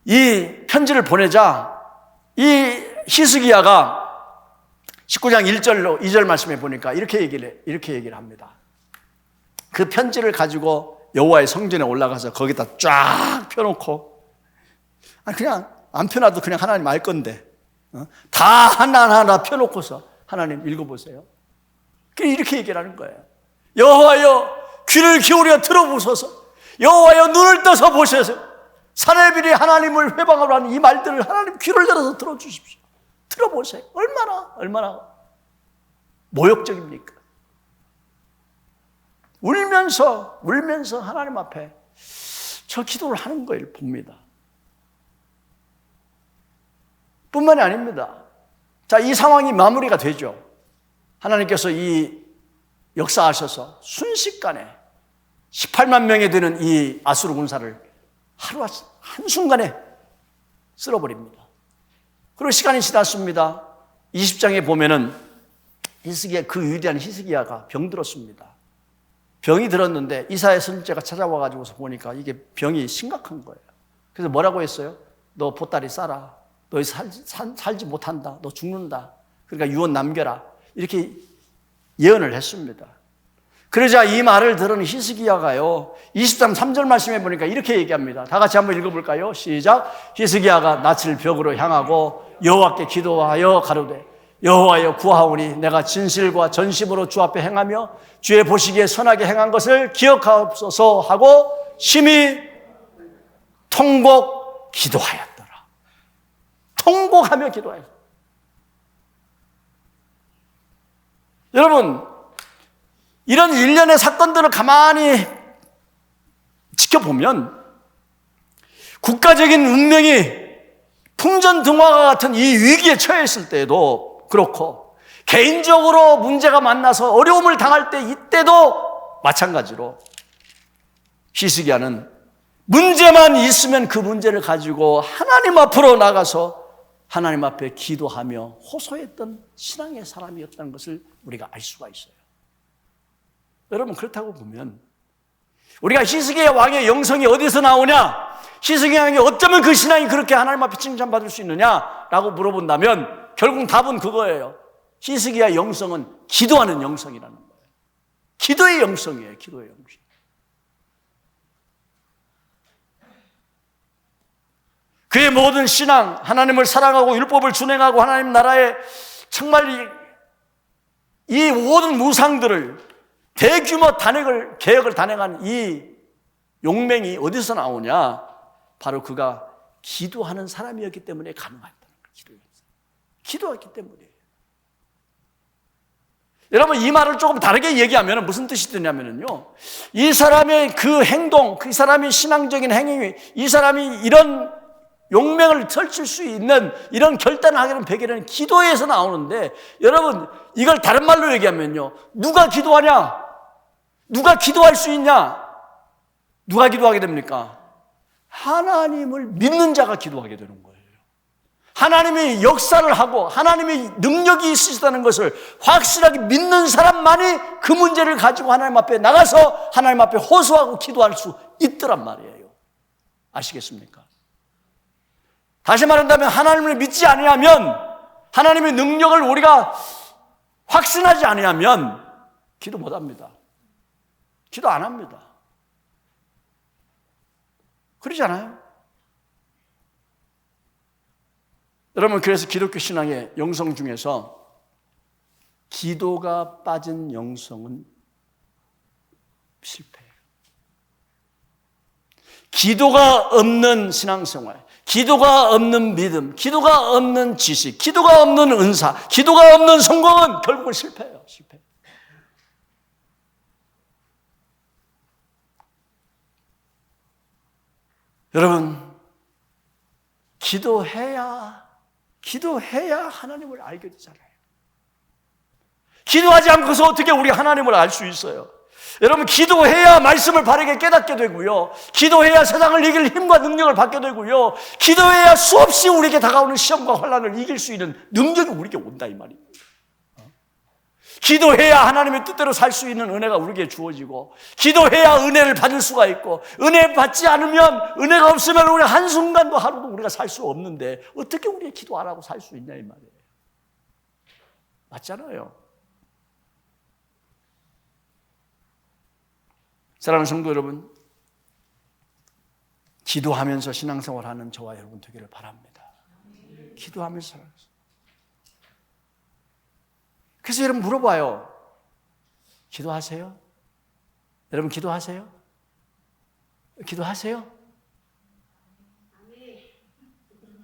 이 편지를 보내자 이 히스기야가 19장 1절로 2절 말씀에 보니까 이렇게 얘기를 합니다. 그 편지를 가지고 여호와의 성전에 올라가서 거기다 쫙 펴놓고 그냥 안 펴놔도 그냥 하나님 알 건데 다 하나하나 펴놓고서 하나님 읽어보세요. 이렇게 얘기를 하는 거예요. 여호와여 귀를 기울여 들어보소서. 여호와여 눈을 떠서 보셔서 사내들이 하나님을 회방하러 하는 이 말들을 하나님 귀를 열어서 들어주십시오. 들어보세요. 얼마나 모욕적입니까? 울면서 하나님 앞에 저 기도를 하는 걸 봅니다. 뿐만이 아닙니다. 자, 이 상황이 마무리가 되죠. 하나님께서 이 역사하셔서 순식간에 18만 명에 되는 이 아수르 군사를 한순간에 쓸어버립니다. 그리고 시간이 지났습니다. 20장에 보면은 그 위대한 히스기야가 병들었습니다. 병이 들었는데 이사야 선지자가 찾아와가지고서 보니까 이게 병이 심각한 거예요. 그래서 뭐라고 했어요? 너 보따리 싸라. 너 살지 못한다. 너 죽는다. 그러니까 유언 남겨라. 이렇게 예언을 했습니다. 그러자 이 말을 들은 히스기야가요, 23, 3절 말씀해 보니까 이렇게 얘기합니다. 다 같이 한번 읽어볼까요? 시작. 히스기야가 낯을 벽으로 향하고 여호와께 기도하여 가로되 여호와여 구하오니 내가 진실과 전심으로 주 앞에 행하며 주의 보시기에 선하게 행한 것을 기억하옵소서 하고 심히 통곡 기도하였더라. 통곡하며 기도하였더라. 여러분, 이런 일련의 사건들을 가만히 지켜보면 국가적인 운명이 풍전등화와 같은 이 위기에 처했을 때도 그렇고 개인적으로 문제가 만나서 어려움을 당할 때 이때도 마찬가지로 히스기야는 문제만 있으면 그 문제를 가지고 하나님 앞으로 나가서 하나님 앞에 기도하며 호소했던 신앙의 사람이었다는 것을 우리가 알 수가 있어요. 여러분, 그렇다고 보면 우리가 히스기야 왕의 영성이 어디서 나오냐, 히스기야 왕이 어쩌면 그 신앙이 그렇게 하나님 앞에 칭찬받을 수 있느냐라고 물어본다면 결국 답은 그거예요. 히스기야 영성은 기도하는 영성이라는 거예요. 기도의 영성이에요. 기도의 영성. 그의 모든 신앙, 하나님을 사랑하고 율법을 준행하고 하나님 나라에 정말 이 모든 무상들을 대규모 개혁을 단행한 이 용맹이 어디서 나오냐? 바로 그가 기도하는 사람이었기 때문에 가능했다는 거예요. 기도했기 때문이에요. 여러분, 이 말을 조금 다르게 얘기하면 무슨 뜻이 드냐면요, 이 사람의 그 행동, 그 사람의 신앙적인 행위, 이 사람이 이런 용맹을 펼칠 수 있는 이런 결단을 하게 된 배경은 기도에서 나오는데, 여러분, 이걸 다른 말로 얘기하면요, 누가 기도하냐? 누가 기도할 수 있냐? 누가 기도하게 됩니까? 하나님을 믿는 자가 기도하게 되는 거예요. 하나님이 역사를 하고 하나님의 능력이 있으시다는 것을 확실하게 믿는 사람만이 그 문제를 가지고 하나님 앞에 나가서 하나님 앞에 호소하고 기도할 수 있더란 말이에요. 아시겠습니까? 다시 말한다면 하나님을 믿지 아니하면, 하나님의 능력을 우리가 확신하지 아니하면 기도 못합니다. 기도 안 합니다. 그러잖아요. 여러분, 그래서 기독교 신앙의 영성 중에서 기도가 빠진 영성은 실패예요. 기도가 없는 신앙생활, 기도가 없는 믿음, 기도가 없는 지식, 기도가 없는 은사, 기도가 없는 성공은 결국은 실패예요. 실패. 여러분, 기도해야 하나님을 알게 되잖아요. 기도하지 않고서 어떻게 우리 하나님을 알 수 있어요? 여러분, 기도해야 말씀을 바르게 깨닫게 되고요. 기도해야 세상을 이길 힘과 능력을 받게 되고요. 기도해야 수없이 우리에게 다가오는 시험과 환난을 이길 수 있는 능력이 우리에게 온다 이 말이에요. 기도해야 하나님의 뜻대로 살 수 있는 은혜가 우리에게 주어지고, 기도해야 은혜를 받을 수가 있고, 은혜 받지 않으면, 은혜가 없으면 우리 한순간도 하루도 우리가 살 수 없는데 어떻게 우리가 기도 안 하고 살 수 있냐 이 말이에요. 맞잖아요. 사랑하는 성도 여러분, 기도하면서 신앙생활하는 저와 여러분 되기를 바랍니다. 기도하면서 살아가세요. 그래서 여러분 물어봐요. 기도하세요? 여러분 기도하세요? 기도하세요?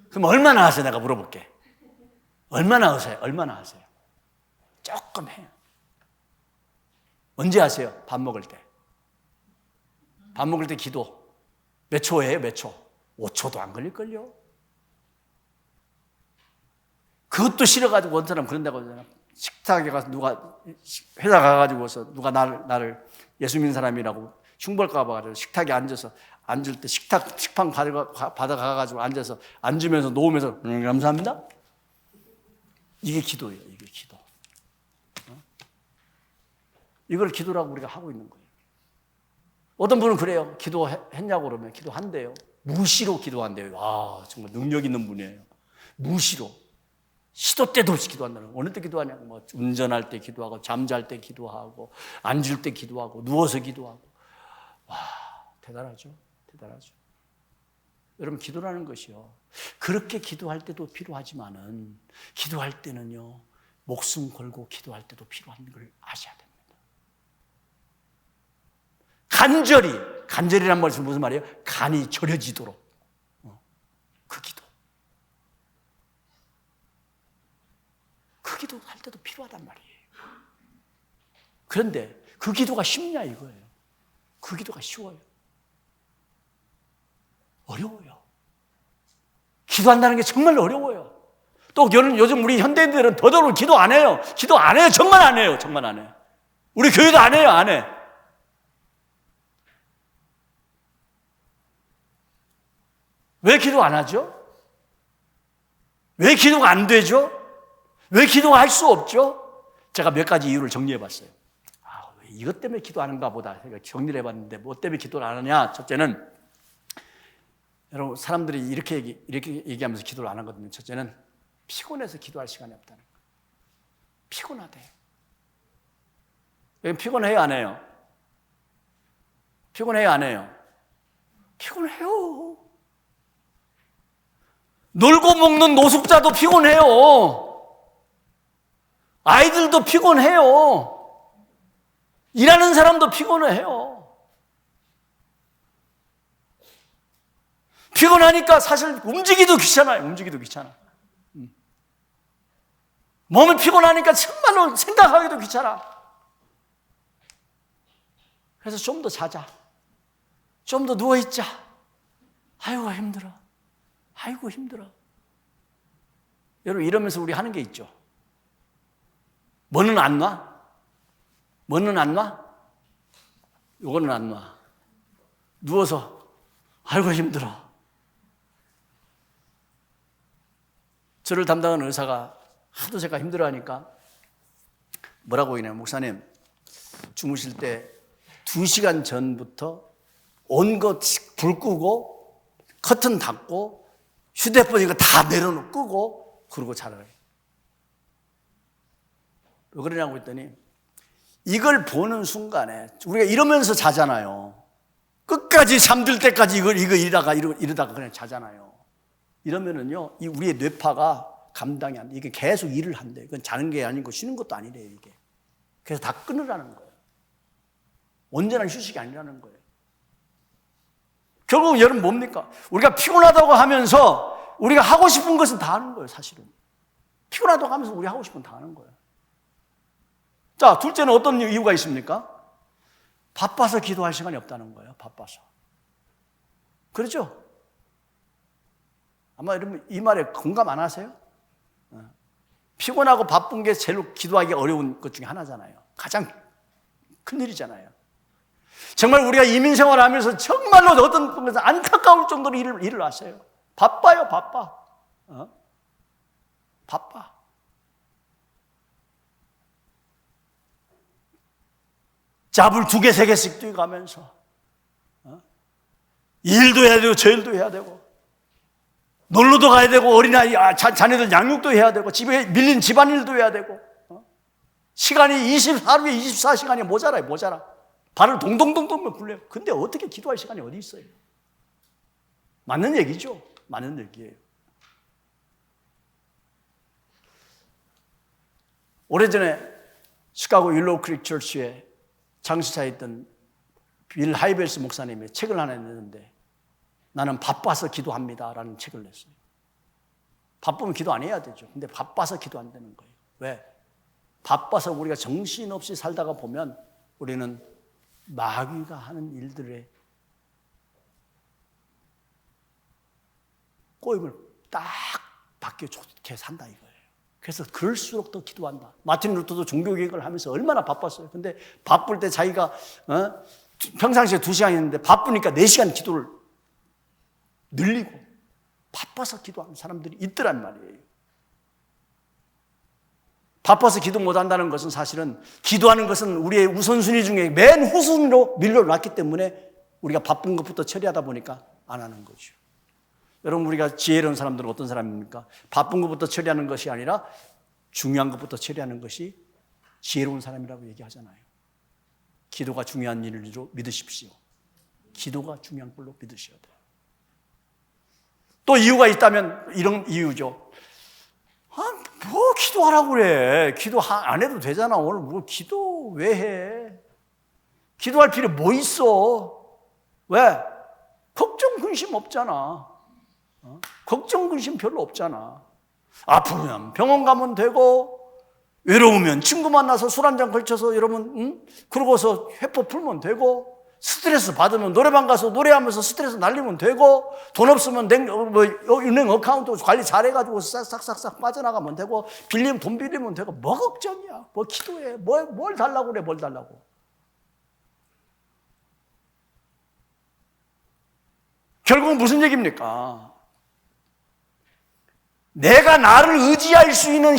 그럼 얼마나 하세요? 내가 물어볼게. 얼마나 하세요? 얼마나 하세요? 조금 해요. 언제 하세요? 밥 먹을 때. 밥 먹을 때 기도 몇 초예요? 몇 초? 5초도 안 걸릴걸요? 그것도 싫어가지고 어떤 사람 그런다고 하잖아. 식탁에 가서 누가 회사 가가지고서 누가 나를 예수 믿는 사람이라고 흉볼까 봐가지고 식탁에 앉아서 앉을 때 식판 받아가가지고 앉아서 앉으면서 놓으면서 감사합니다. 이게 기도예요. 이게 기도. 이걸 기도라고 우리가 하고 있는 거예요. 어떤 분은 그래요. 기도했냐고 그러면 기도한대요. 무시로 기도한대요. 와, 정말 능력 있는 분이에요. 무시로. 시도 때도 없이 기도한다는 거예요. 어느 때 기도하냐고. 뭐 운전할 때 기도하고, 잠잘 때 기도하고, 앉을 때 기도하고, 누워서 기도하고. 와, 대단하죠. 대단하죠. 여러분, 기도라는 것이요. 그렇게 기도할 때도 필요하지만은, 기도할 때는요, 목숨 걸고 기도할 때도 필요한 걸 아셔야 됩니다. 간절이란 말은 무슨 말이에요? 간이 절여지도록. 그 기도. 그 기도 할 때도 필요하단 말이에요. 그런데 그 기도가 쉽냐 이거예요. 그 기도가 쉬워요. 어려워요. 기도한다는 게 정말 어려워요. 또 요즘 우리 현대인들은 더더욱 기도 안 해요. 기도 안 해요. 정말 안 해요. 정말 안 해요. 우리 교회도 안 해요. 안 해. 왜 기도 안 하죠? 왜 기도가 안 되죠? 왜 기도할 수 없죠? 제가 몇 가지 이유를 정리해 봤어요. 왜 이것 때문에 기도하는가 보다 정리를 해봤는데 뭐 때문에 기도를 안 하냐? 첫째는 여러분 사람들이 이렇게 얘기하면서 기도를 안 하거든요. 첫째는 피곤해서 기도할 시간이 없다는 거예요. 피곤하대요. 여기 피곤해요? 안 해요? 피곤해요? 안 해요? 피곤해요. 놀고 먹는 노숙자도 피곤해요. 아이들도 피곤해요. 일하는 사람도 피곤해요. 피곤하니까 사실 움직이기도 귀찮아요. 움직이기도 귀찮아. 몸이 피곤하니까 정말로 생각하기도 귀찮아. 그래서 좀 더 자자. 좀 더 누워있자. 아이고 힘들어. 아이고 힘들어. 여러분 이러면서 우리 하는 게 있죠. 뭐는 안 놔? 뭐는 안 놔? 요거는 안 놔. 누워서 아이고 힘들어. 저를 담당하는 의사가 하도 제가 힘들어하니까 뭐라고 하냐면 목사님 주무실 때 2시간 전부터 온 것 불 끄고 커튼 닫고 휴대폰 이거 다 내려놓고 끄고 그러고 자라. 왜 그러냐고 했더니 이걸 보는 순간에 우리가 이러면서 자잖아요. 끝까지 잠들 때까지 이거 이러다가 그냥 자잖아요. 이러면은요, 이 우리의 뇌파가 감당이 안 돼. 이게 계속 일을 한대. 이건 자는 게 아니고 쉬는 것도 아니래요, 이게. 그래서 다 끊으라는 거예요. 온전한 휴식이 아니라는 거예요. 결국 여러분 뭡니까? 우리가 피곤하다고 하면서 우리가 하고 싶은 것은 다 하는 거예요, 사실은. 피곤하다고 하면서 우리 하고 싶은 건 다 하는 거예요. 자, 둘째는 어떤 이유가 있습니까? 바빠서 기도할 시간이 없다는 거예요, 바빠서. 그렇죠? 아마 여러분 이 말에 공감 안 하세요? 피곤하고 바쁜 게 제일 기도하기 어려운 것 중에 하나잖아요. 가장 큰 일이잖아요. 정말 우리가 이민 생활을 하면서 정말로 어떤 분에서 안타까울 정도로 일을 하세요. 바빠요, 바빠. 바빠. 잡을 2개, 3개씩 뛰어가면서 이 일도 해야 되고 저 일도 해야 되고 놀러도 가야 되고 어린아이 자녀들 양육도 해야 되고 집에 밀린 집안일도 해야 되고 시간이 하루에 24시간이 모자라요, 모자라. 발을 동동동동 굴려요. 근데 어떻게 기도할 시간이 어디 있어요? 맞는 얘기죠. 맞는 얘기예요. 오래전에 시카고 윌로우 크릭 처치에 장시사에 있던 빌 하이벨스 목사님이 책을 하나 냈는데 나는 바빠서 기도합니다라는 책을 냈어요. 바쁘면 기도 안 해야 되죠. 근데 바빠서 기도 안 되는 거예요. 왜? 바빠서 우리가 정신없이 살다가 보면 우리는 마귀가 하는 일들에 꼬임을 딱 받게 좋게 산다 이거예요. 그래서 그럴수록 더 기도한다. 마틴 루터도 종교개혁을 하면서 얼마나 바빴어요. 근데 바쁠 때 자기가 평상시에 2시간 했는데 바쁘니까 4시간 기도를 늘리고 바빠서 기도하는 사람들이 있더란 말이에요. 바빠서 기도 못한다는 것은 사실은 기도하는 것은 우리의 우선순위 중에 맨 후순위로 밀려났기 때문에 우리가 바쁜 것부터 처리하다 보니까 안 하는 거죠. 여러분 우리가 지혜로운 사람들은 어떤 사람입니까? 바쁜 것부터 처리하는 것이 아니라 중요한 것부터 처리하는 것이 지혜로운 사람이라고 얘기하잖아요. 기도가 중요한 일로 믿으십시오. 기도가 중요한 걸로 믿으셔야 돼요. 또 이유가 있다면 이런 이유죠. 뭐 기도하라고 그래. 기도 안 해도 되잖아. 오늘 뭐 기도 왜 해? 기도할 필요 뭐 있어? 왜? 걱정 근심 없잖아. 걱정 근심 별로 없잖아. 아프면 병원 가면 되고 외로우면 친구 만나서 술 한잔 걸쳐서 여러분 그러고서 회포 풀면 되고 스트레스 받으면 노래방 가서 노래하면서 스트레스 날리면 되고 돈 없으면 은행 어카운트 관리 잘해가지고 싹싹싹 빠져나가면 되고 빌리면 돈 빌리면 되고 뭐 걱정이야. 뭐 기도해. 뭘 달라고 그래. 뭘 달라고. 결국은 무슨 얘기입니까? 내가 나를 의지할 수 있는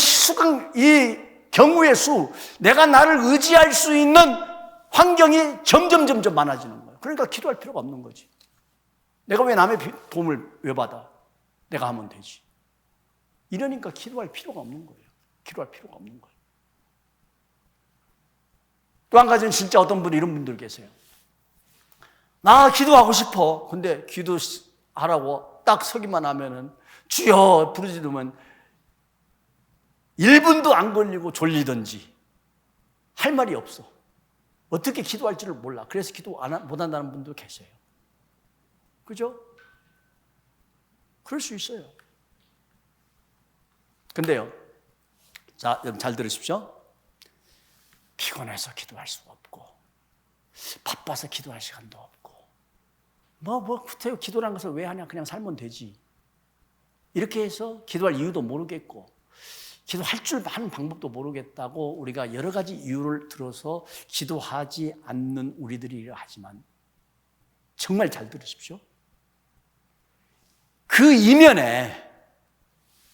이 경우의 수, 내가 나를 의지할 수 있는 환경이 점점 많아지는 거예요. 그러니까 기도할 필요가 없는 거지. 내가 왜 남의 도움을 왜 받아? 내가 하면 되지. 이러니까 기도할 필요가 없는 거예요. 기도할 필요가 없는 거예요. 또 한 가지는 진짜 어떤 분이 이런 분들 계세요. 나 기도하고 싶어. 근데 기도하라고 딱 서기만 하면은 주여 부르짖으면 1분도 안 걸리고 졸리든지 할 말이 없어. 어떻게 기도할지를 몰라. 그래서 기도 못한다는 분도 계세요. 그죠? 그럴 수 있어요. 근데요, 자, 여러분 잘 들으십시오. 피곤해서 기도할 수가 없고 바빠서 기도할 시간도 없고 구태여 기도라는 것을 왜 하냐. 그냥 살면 되지. 이렇게 해서 기도할 이유도 모르겠고 기도할 줄 아는 방법도 모르겠다고 우리가 여러 가지 이유를 들어서 기도하지 않는 우리들이 하지만 정말 잘 들으십시오. 그 이면에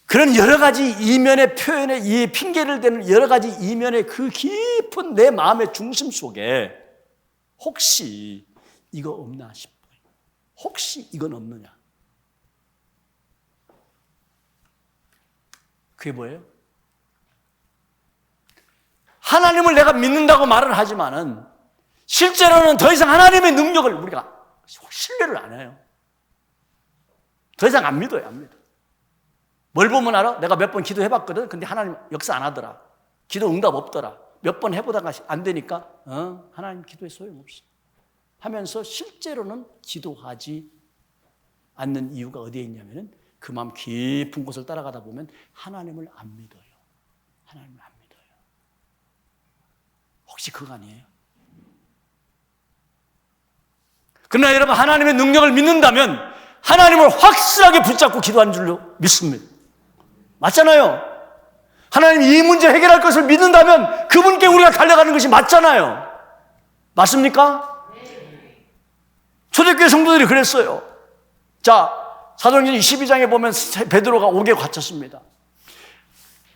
그런 여러 가지 이면의 표현에 이 핑계를 대는 여러 가지 이면의 그 깊은 내 마음의 중심 속에 혹시 이거 없나 싶어요. 혹시 이건 없느냐. 그게 뭐예요? 하나님을 내가 믿는다고 말을 하지만은 실제로는 더 이상 하나님의 능력을 우리가 신뢰를 안 해요. 더 이상 안 믿어요. 안 믿어. 뭘 보면 알아? 내가 몇 번 기도해봤거든. 근데 하나님 역사 안 하더라. 기도 응답 없더라. 몇 번 해보다가 안 되니까 하나님 기도에 소용없어 하면서 실제로는 기도하지 않는 이유가 어디에 있냐면은 그 마음 깊은 곳을 따라가다 보면 하나님을 안 믿어요. 하나님을 안 믿어요. 혹시 그거 아니에요? 그러나 여러분, 하나님의 능력을 믿는다면 하나님을 확실하게 붙잡고 기도하는 줄로 믿습니다. 맞잖아요. 하나님 이 문제 해결할 것을 믿는다면 그분께 우리가 달려가는 것이 맞잖아요. 맞습니까? 초대교회 성도들이 그랬어요. 자, 사도행전 22장에 보면 베드로가 옥에 갇혔습니다.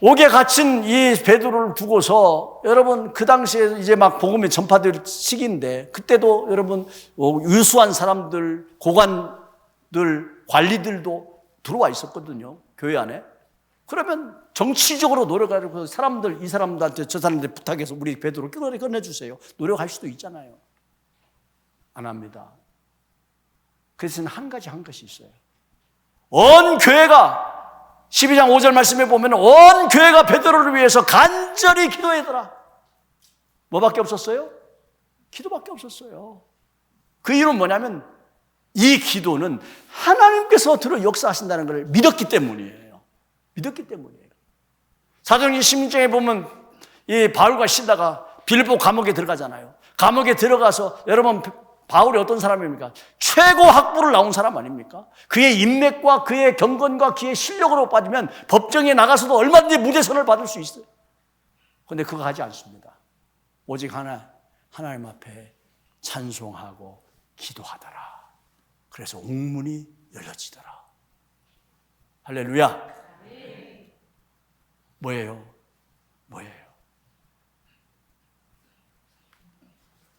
옥에 갇힌 이 베드로를 두고서 여러분, 그 당시에 이제 막 복음이 전파될 시기인데, 그때도 여러분 유수한 사람들, 고관들, 관리들도 들어와 있었거든요, 교회 안에. 그러면 정치적으로 노력하고 사람들, 이 사람들한테 저 사람들 부탁해서 우리 베드로 꺼내주세요, 노력할 수도 있잖아요. 안 합니다. 그래서 한 것이 있어요. 온 교회가 12장 5절 말씀에 보면 온 교회가 베드로를 위해서 간절히 기도하더라. 뭐밖에 없었어요? 기도밖에 없었어요. 그 이유는 뭐냐면 이 기도는 하나님께서 들어 역사하신다는 걸 믿었기 때문이에요. 믿었기 때문이에요. 사도행전 16장에 보면 이 바울과 시다가 빌립보 감옥에 들어가잖아요. 감옥에 들어가서 여러분, 바울이 어떤 사람입니까? 최고 학부를 나온 사람 아닙니까? 그의 인맥과 그의 경건과 그의 실력으로 빠지면 법정에 나가서도 얼마든지 무죄선을 받을 수 있어요. 그런데 그거 하지 않습니다. 오직 하나님 앞에 찬송하고 기도하더라. 그래서 옥문이 열려지더라. 할렐루야. 뭐예요?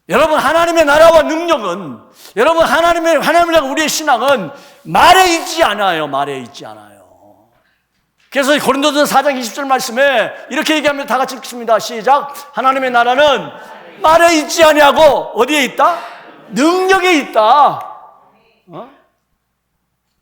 여러분, 하나님의 나라와 능력은, 여러분, 하나님을 향한 우리의 신앙은 말에 있지 않아요. 말에 있지 않아요. 그래서 고린도전서 4장 20절 말씀에 이렇게 얘기하면 다 같이 읽습니다. 시작. 하나님의 나라는 말에 있지 아니하고 어디에 있다? 능력에 있다.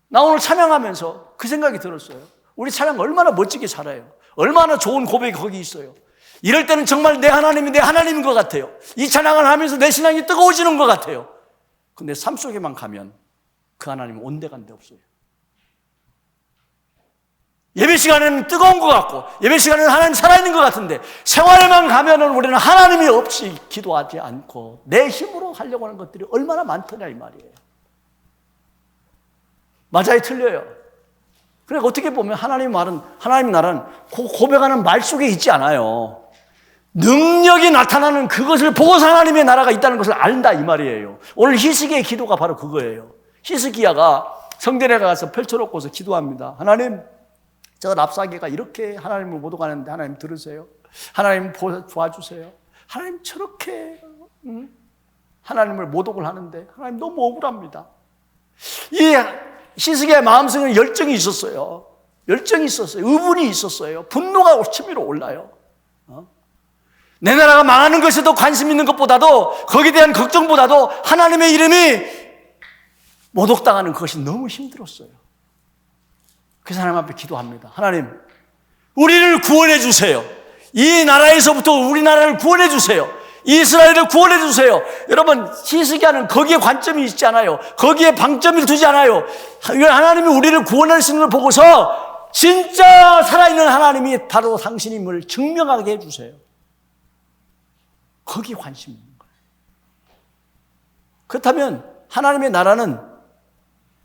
나 오늘 찬양하면서 그 생각이 들었어요. 우리 찬양 얼마나 멋지게 살아요. 얼마나 좋은 고백이 거기 있어요. 이럴 때는 정말 내 하나님이 내 하나님인 것 같아요. 이 찬양을 하면서 내 신앙이 뜨거워지는 것 같아요. 근데 삶 속에만 가면 그 하나님은 온데간데 없어요. 예배 시간에는 뜨거운 것 같고, 예배 시간에는 하나님 살아있는 것 같은데, 생활에만 가면은 우리는 하나님이 없이 기도하지 않고 내 힘으로 하려고 하는 것들이 얼마나 많더냐, 이 말이에요. 맞아요, 틀려요? 그러니까 어떻게 보면 하나님 나라는 고백하는 말 속에 있지 않아요. 능력이 나타나는 그것을 보고서 하나님의 나라가 있다는 것을 안다, 이 말이에요. 오늘 히스기야의 기도가 바로 그거예요. 히스기야가 성전에 가서 펼쳐놓고서 기도합니다. 하나님, 저 랍사게가 이렇게 하나님을 모독하는데 하나님 들으세요. 하나님 도와주세요. 하나님 저렇게 하나님을 모독을 하는데 하나님 너무 억울합니다. 이 히스기야의 마음속에는 열정이 있었어요. 열정이 있었어요. 의분이 있었어요. 분노가 치밀어 올라요. 내 나라가 망하는 것에 더 관심 있는 것보다도, 거기에 대한 걱정보다도 하나님의 이름이 모독당하는 그것이 너무 힘들었어요. 그래서 하나님 앞에 기도합니다. 하나님, 우리를 구원해 주세요. 이 나라에서부터 우리나라를 구원해 주세요. 이스라엘을 구원해 주세요. 여러분, 히스기야는 거기에 관점이 있지 않아요. 거기에 방점을 두지 않아요. 하나님이 우리를 구원하시는 걸 보고서 진짜 살아있는 하나님이 바로 당신임을 증명하게 해주세요. 거기에 관심이 있는 거예요. 그렇다면 하나님의 나라는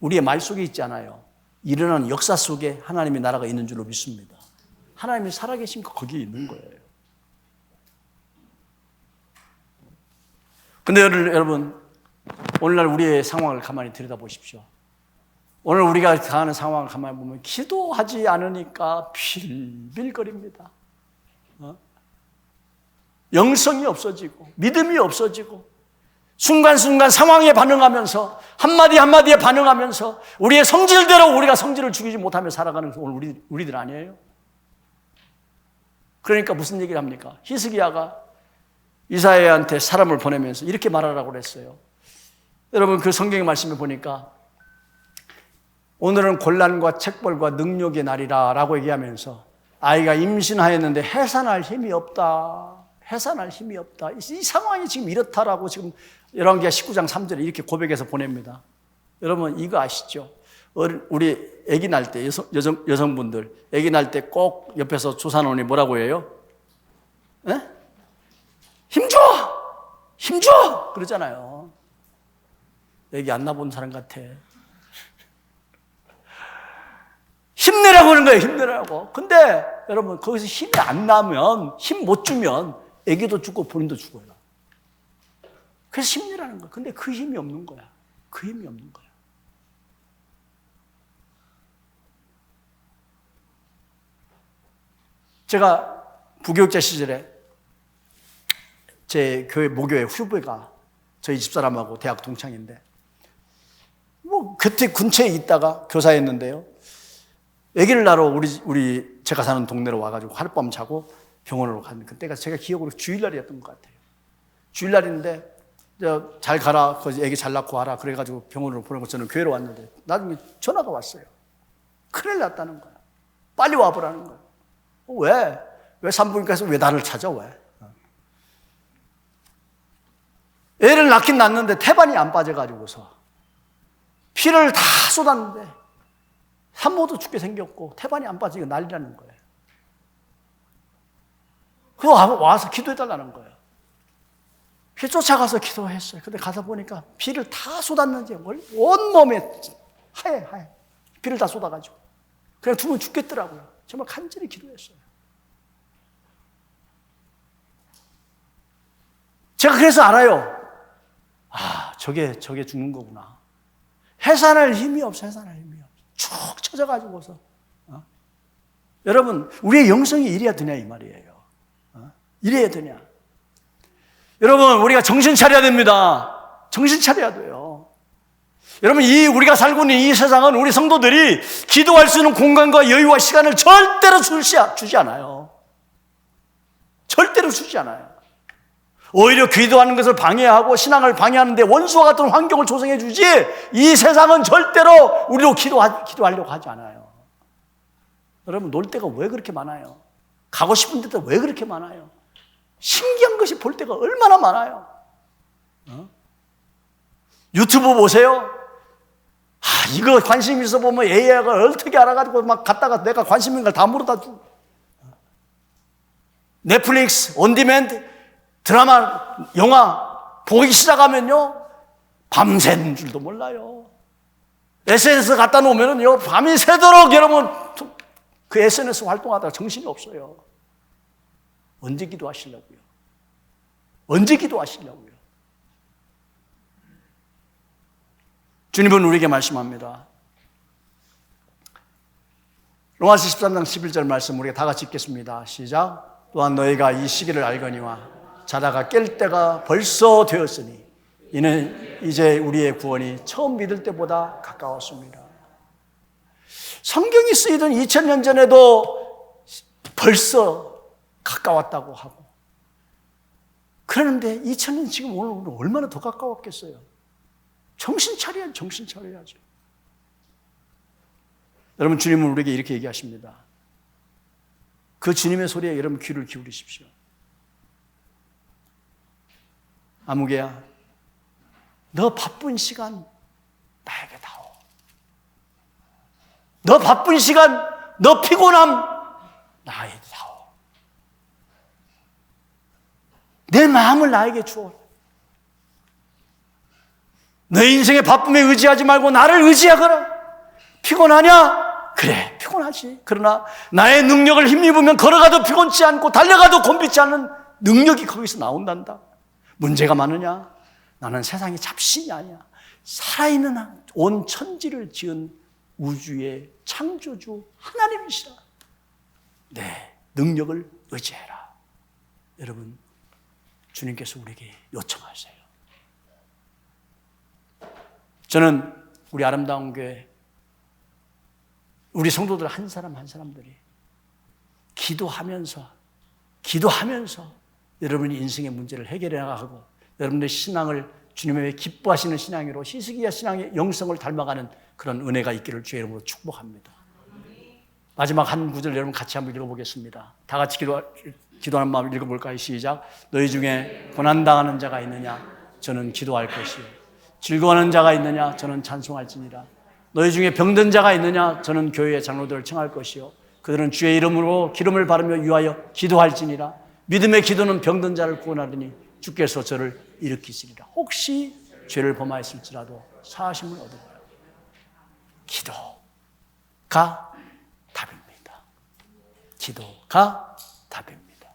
우리의 말 속에 있지 않아요. 일어나는 역사 속에 하나님의 나라가 있는 줄로 믿습니다. 하나님이 살아계신 거 거기에 있는 거예요. 근데 여러분, 오늘날 우리의 상황을 가만히 들여다보십시오. 오늘 우리가 당하는 상황을 가만히 보면 기도하지 않으니까 빌빌거립니다. 영성이 없어지고 믿음이 없어지고 순간순간 상황에 반응하면서 한마디 한마디에 반응하면서 우리의 성질대로 우리가 성질을 죽이지 못하며 살아가는 오늘 우리들 아니에요? 그러니까 무슨 얘기를 합니까? 히스기야가 이사야한테 사람을 보내면서 이렇게 말하라고 그랬어요. 여러분 그 성경의 말씀을 보니까 오늘은 곤란과 책벌과 능력의 날이라 라고 얘기하면서 아이가 임신하였는데 해산할 힘이 없다. 해산할 힘이 없다. 이 상황이 지금 이렇다라고 지금 열왕기하 19장 3절에 이렇게 고백해서 보냅니다. 여러분 이거 아시죠? 우리 아기 날 때 여성분들 아기 날 때 꼭 옆에서 조산원이 뭐라고 해요? 에? 힘줘! 힘줘! 그러잖아요. 아기 안 낳아본 사람 같아. 힘내라고 하는 거예요. 힘내라고. 근데 여러분 거기서 힘이 안 나면, 힘 못 주면 아기도 죽고 본인도 죽어요. 그래서 힘내라는 거야. 근데 그 힘이 없는 거야. 그 힘이 없는 거야. 제가 부교육자 시절에 제 교회 모교회 후배가 저희 집사람하고 대학 동창인데 뭐 그때 근처에 있다가 교사였는데요. 아기를 낳으러 우리 제가 사는 동네로 와가지고 하룻밤 자고 병원으로 갔는데 그때가 제가 기억으로 주일날이었던 것 같아요. 주일날인데 잘 가라, 거기 아기 잘 낳고 와라 그래가지고 병원으로 보내고 저는 교회로 왔는데 나중에 전화가 왔어요. 큰일 났다는 거야. 빨리 와보라는 거야. 왜? 왜 산부인과에서 왜 나를 찾아? 왜? 애를 낳긴 낳는데 태반이 안 빠져가지고서 피를 다 쏟았는데 산모도 죽게 생겼고 태반이 안 빠지고 난리라는 거예요. 그래서 와서 기도해달라는 거예요. 피 쫓아가서 기도했어요. 근데 가서 보니까 피를 다 쏟았는지 온몸에 하얘. 피를 다 쏟아가지고 그냥 두면 죽겠더라고요. 정말 간절히 기도했어요. 제가 그래서 알아요. 아, 저게 죽는 거구나. 해산할 힘이 없어, 해산할 힘이 없어. 축 처져가지고서. 여러분, 우리의 영성이 이래야 되냐, 이 말이에요. 이래야 되냐. 여러분, 우리가 정신 차려야 됩니다. 정신 차려야 돼요. 여러분, 우리가 살고 있는 이 세상은 우리 성도들이 기도할 수 있는 공간과 여유와 시간을 절대로 주지 않아요. 절대로 주지 않아요. 오히려 기도하는 것을 방해하고 신앙을 방해하는데 원수와 같은 환경을 조성해 주지 이 세상은 절대로 우리로 기도하려고 하지 않아요. 여러분 놀 데가 왜 그렇게 많아요? 가고 싶은 데도 왜 그렇게 많아요? 신기한 것이 볼 데가 얼마나 많아요. 유튜브 보세요. 이거 관심 있어 보면 AI가 어떻게 알아가지고 막 갔다가 내가 관심 있는 걸 다 물어다 주고. 넷플릭스, 온디맨드 드라마, 영화 보기 시작하면요 밤새는 줄도 몰라요. SNS 갖다 놓으면요 밤이 새도록 여러분 그 SNS 활동하다가 정신이 없어요. 언제 기도하시려고요? 언제 기도하시려고요? 주님은 우리에게 말씀합니다. 로마서 13장 11절 말씀 우리가 다 같이 읽겠습니다. 시작. 또한 너희가 이 시기를 알거니와 자다가 깰 때가 벌써 되었으니 이는 이제 우리의 구원이 처음 믿을 때보다 가까웠습니다. 성경이 쓰이던 2000년 전에도 벌써 가까웠다고 하고 그러는데 2000년 지금 오늘 얼마나 더 가까웠겠어요. 정신 차려야죠. 여러분 주님은 우리에게 이렇게 얘기하십니다. 그 주님의 소리에 여러분 귀를 기울이십시오. 아무개야, 너 바쁜 시간 나에게 다오. 너 바쁜 시간, 너 피곤함 나에게 다오. 내 마음을 나에게 주어. 너 인생의 바쁨에 의지하지 말고 나를 의지하거라. 피곤하냐? 그래, 피곤하지. 그러나 나의 능력을 힘입으면 걸어가도 피곤치 않고 달려가도 곤비지 않는 능력이 거기서 나온단다. 문제가 많으냐? 나는 세상의 잡신이 아니야. 살아있는 온 천지를 지은 우주의 창조주 하나님이시라. 내 능력을 의지해라. 여러분, 주님께서 우리에게 요청하세요. 저는 우리 아름다운 교회, 우리 성도들 한 사람 한 사람들이 기도하면서 여러분이 인생의 문제를 해결해 나가고 여러분의 신앙을 주님의 기뻐하시는 신앙으로 히스기야 신앙의 영성을 닮아가는 그런 은혜가 있기를 주의 이름으로 축복합니다. 마지막 한 구절 여러분 같이 한번 읽어보겠습니다. 다 같이 기도하는 마음을 읽어볼까요? 시작. 너희 중에 고난당하는 자가 있느냐? 저는 기도할 것이요. 즐거워하는 자가 있느냐? 저는 찬송할지니라. 너희 중에 병든 자가 있느냐? 저는 교회의 장로들을 청할 것이요. 그들은 주의 이름으로 기름을 바르며 위하여 기도할지니라. 믿음의 기도는 병든 자를 구원하더니 주께서 저를 일으키시리라. 혹시 죄를 범하였을지라도 사하심을 얻어봐요. 기도가 답입니다. 기도가 답입니다.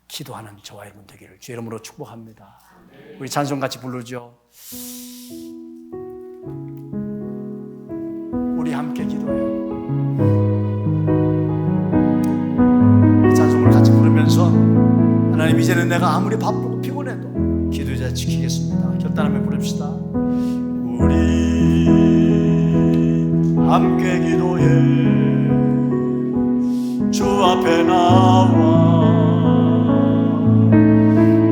기도하는 저와 여러분 되기를 주의 이름으로 축복합니다. 우리 찬송 같이 부르죠. 우리 함께 기도해요. 이 찬송을 같이 부르면서 하나님, 이제는 내가 아무리 바쁘고 피곤해도 기도의 자리 지키겠습니다. 결단하며 부릅시다. 우리 함께 기도해. 주 앞에 나와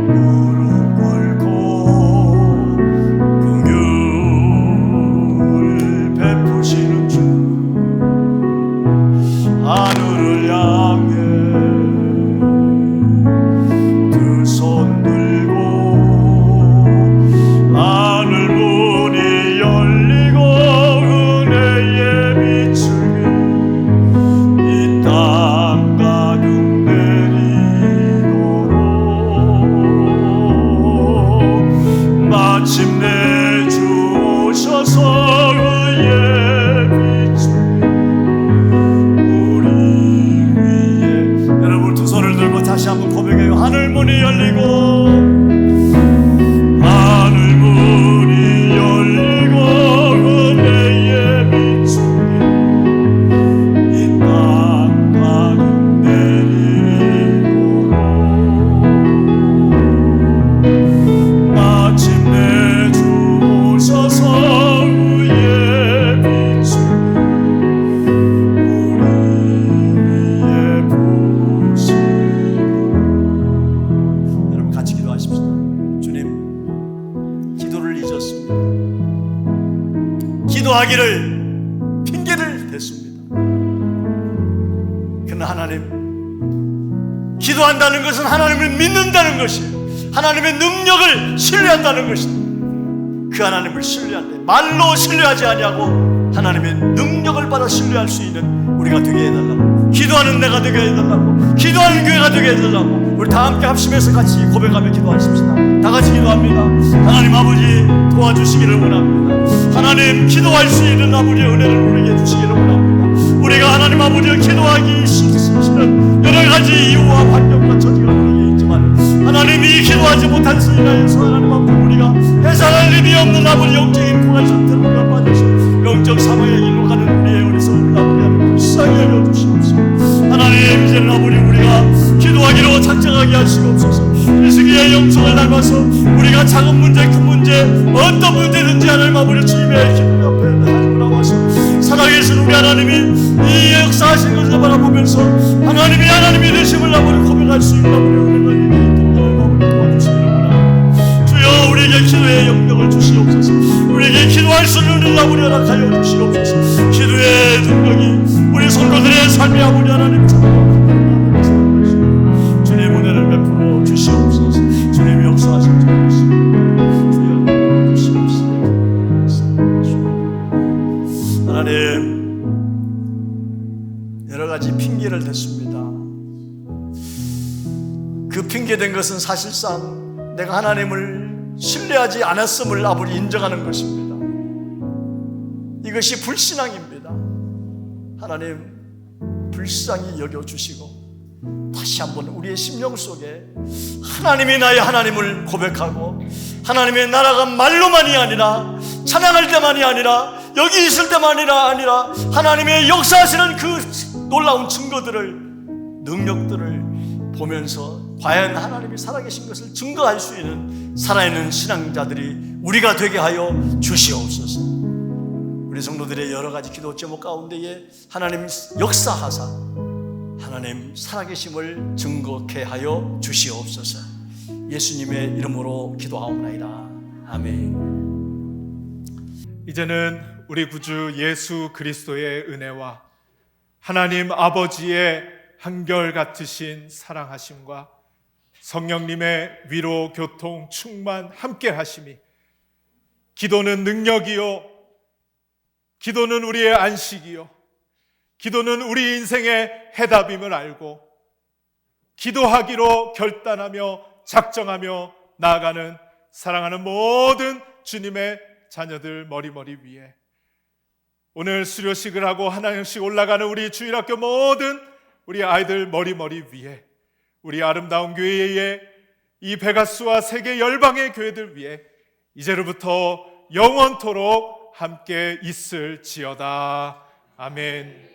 무릎 꿇고 긍휼을 베푸시는 주, 하늘을 향해 두 손 들고 하늘 문이 열리고 은혜의 빛을 이 땅 가득 내리도록 마침내 주 오셔서 의의 빛을 우리 위에. 여러분 두 손을 들고 다시 한번 고백해요. 하늘 문이 열리고 하늘 문이 열리고 은혜의 빛이 이 땅 가득 내리도록 마침내 주 오셔서 의의 빛을 우리 위에 부으시고. 여러분 같이 기도하십시다. 주님, 기도를 잊었습니다. 기도하기를 핑계를 댔습니다. 그러나 하나님, 기도한다는 것은 하나님을 믿는다는 것이에요. 하나님의 능력을 신뢰한다는 것입니다. 그 하나님을 신뢰할 때 말로 신뢰하지 아니하고 하나님의 능력을 받아 신뢰할 수 있는 우리가 되게 해달라고, 기도하는 내가 되게 해달라고, 기도하는 교회가 되게 해달라고. 우리 다 함께 합심해서 같이 고백하며 기도하십시다. 다 같이 기도합니다. 하나님 아버지, 도와주시기를 원합니다. 하나님, 기도할 수 있는 아버지의 은혜를 우리에게 주시기를 원합니다. 우리가 하나님 아버지를 기도하기 싫은 여러 가지 이유와 환경과 처지가 우리에게 있지만 하나님이 기도하지 못한 것을 인하여서 하나님 아버지 우리가 해산할 힘이 없는 아버지 영적인 고갈 상태로 우리가 빠져서 영적 사망의 길로 가는 우리의 어리석음을 아버지 불쌍히 여겨주시옵소서. 하나님, 이제는 아버지 우리가 기도하기로 작정하게 하시옵소서. 히스기야의 영성을 닮아서 우리가 작은 문제 큰 문제 어떤 문제든지 하나님 아버지 주님의 기도 앞에 나와서 살아계신 우리 하나님이 이 역사하신 것을 바라보면서 하나님이 하나님이 되심을 아버지 고백할 수 있는 아버지 은혜가 있도록 아버지 도와주시기를 원합니다. 주여, 우리에게 기도의 영역을 주시옵소서. 우리에게 기도할 수 있는 은혜를 아버지 허락하여 주시옵소서. 기도의 능력이 우리 성도들의 삶이 아버지 하나님 주님 은혜를 베풀어 주시옵소서. 주님이 역사하신 주여 주시옵소서. 하나님, 여러 가지 핑계를 댔습니다. 그 핑계된 것은 사실상 내가 하나님을 신뢰하지 않았음을 아버지 인정하는 것입니다. 이것이 불신앙입니다. 하나님, 불쌍히 여겨주시고 다시 한번 우리의 심령 속에 하나님이 나의 하나님을 고백하고 하나님의 나라가 말로만이 아니라 찬양할 때만이 아니라 여기 있을 때만이 아니라 하나님의 역사하시는 그 놀라운 증거들을, 능력들을 보면서 과연 하나님이 살아계신 것을 증거할 수 있는 살아있는 신앙자들이 우리가 되게 하여 주시옵소서. 우리 성도들의 여러 가지 기도 제목 가운데에 하나님 역사하사 하나님 살아계심을 증거케 하여 주시옵소서. 예수님의 이름으로 기도하옵나이다. 아멘. 이제는 우리 구주 예수 그리스도의 은혜와 하나님 아버지의 한결같으신 사랑하심과 성령님의 위로, 교통, 충만, 함께 하심이, 기도는 능력이요, 기도는 우리의 안식이요, 기도는 우리 인생의 해답임을 알고 기도하기로 결단하며 작정하며 나아가는 사랑하는 모든 주님의 자녀들 머리머리 위에, 오늘 수료식을 하고 하나님씩 올라가는 우리 주일학교 모든 우리 아이들 머리머리 위에, 우리 아름다운 교회의 이 베가스와 세계 열방의 교회들 위에 이제로부터 영원토록 함께 있을지어다. 아멘.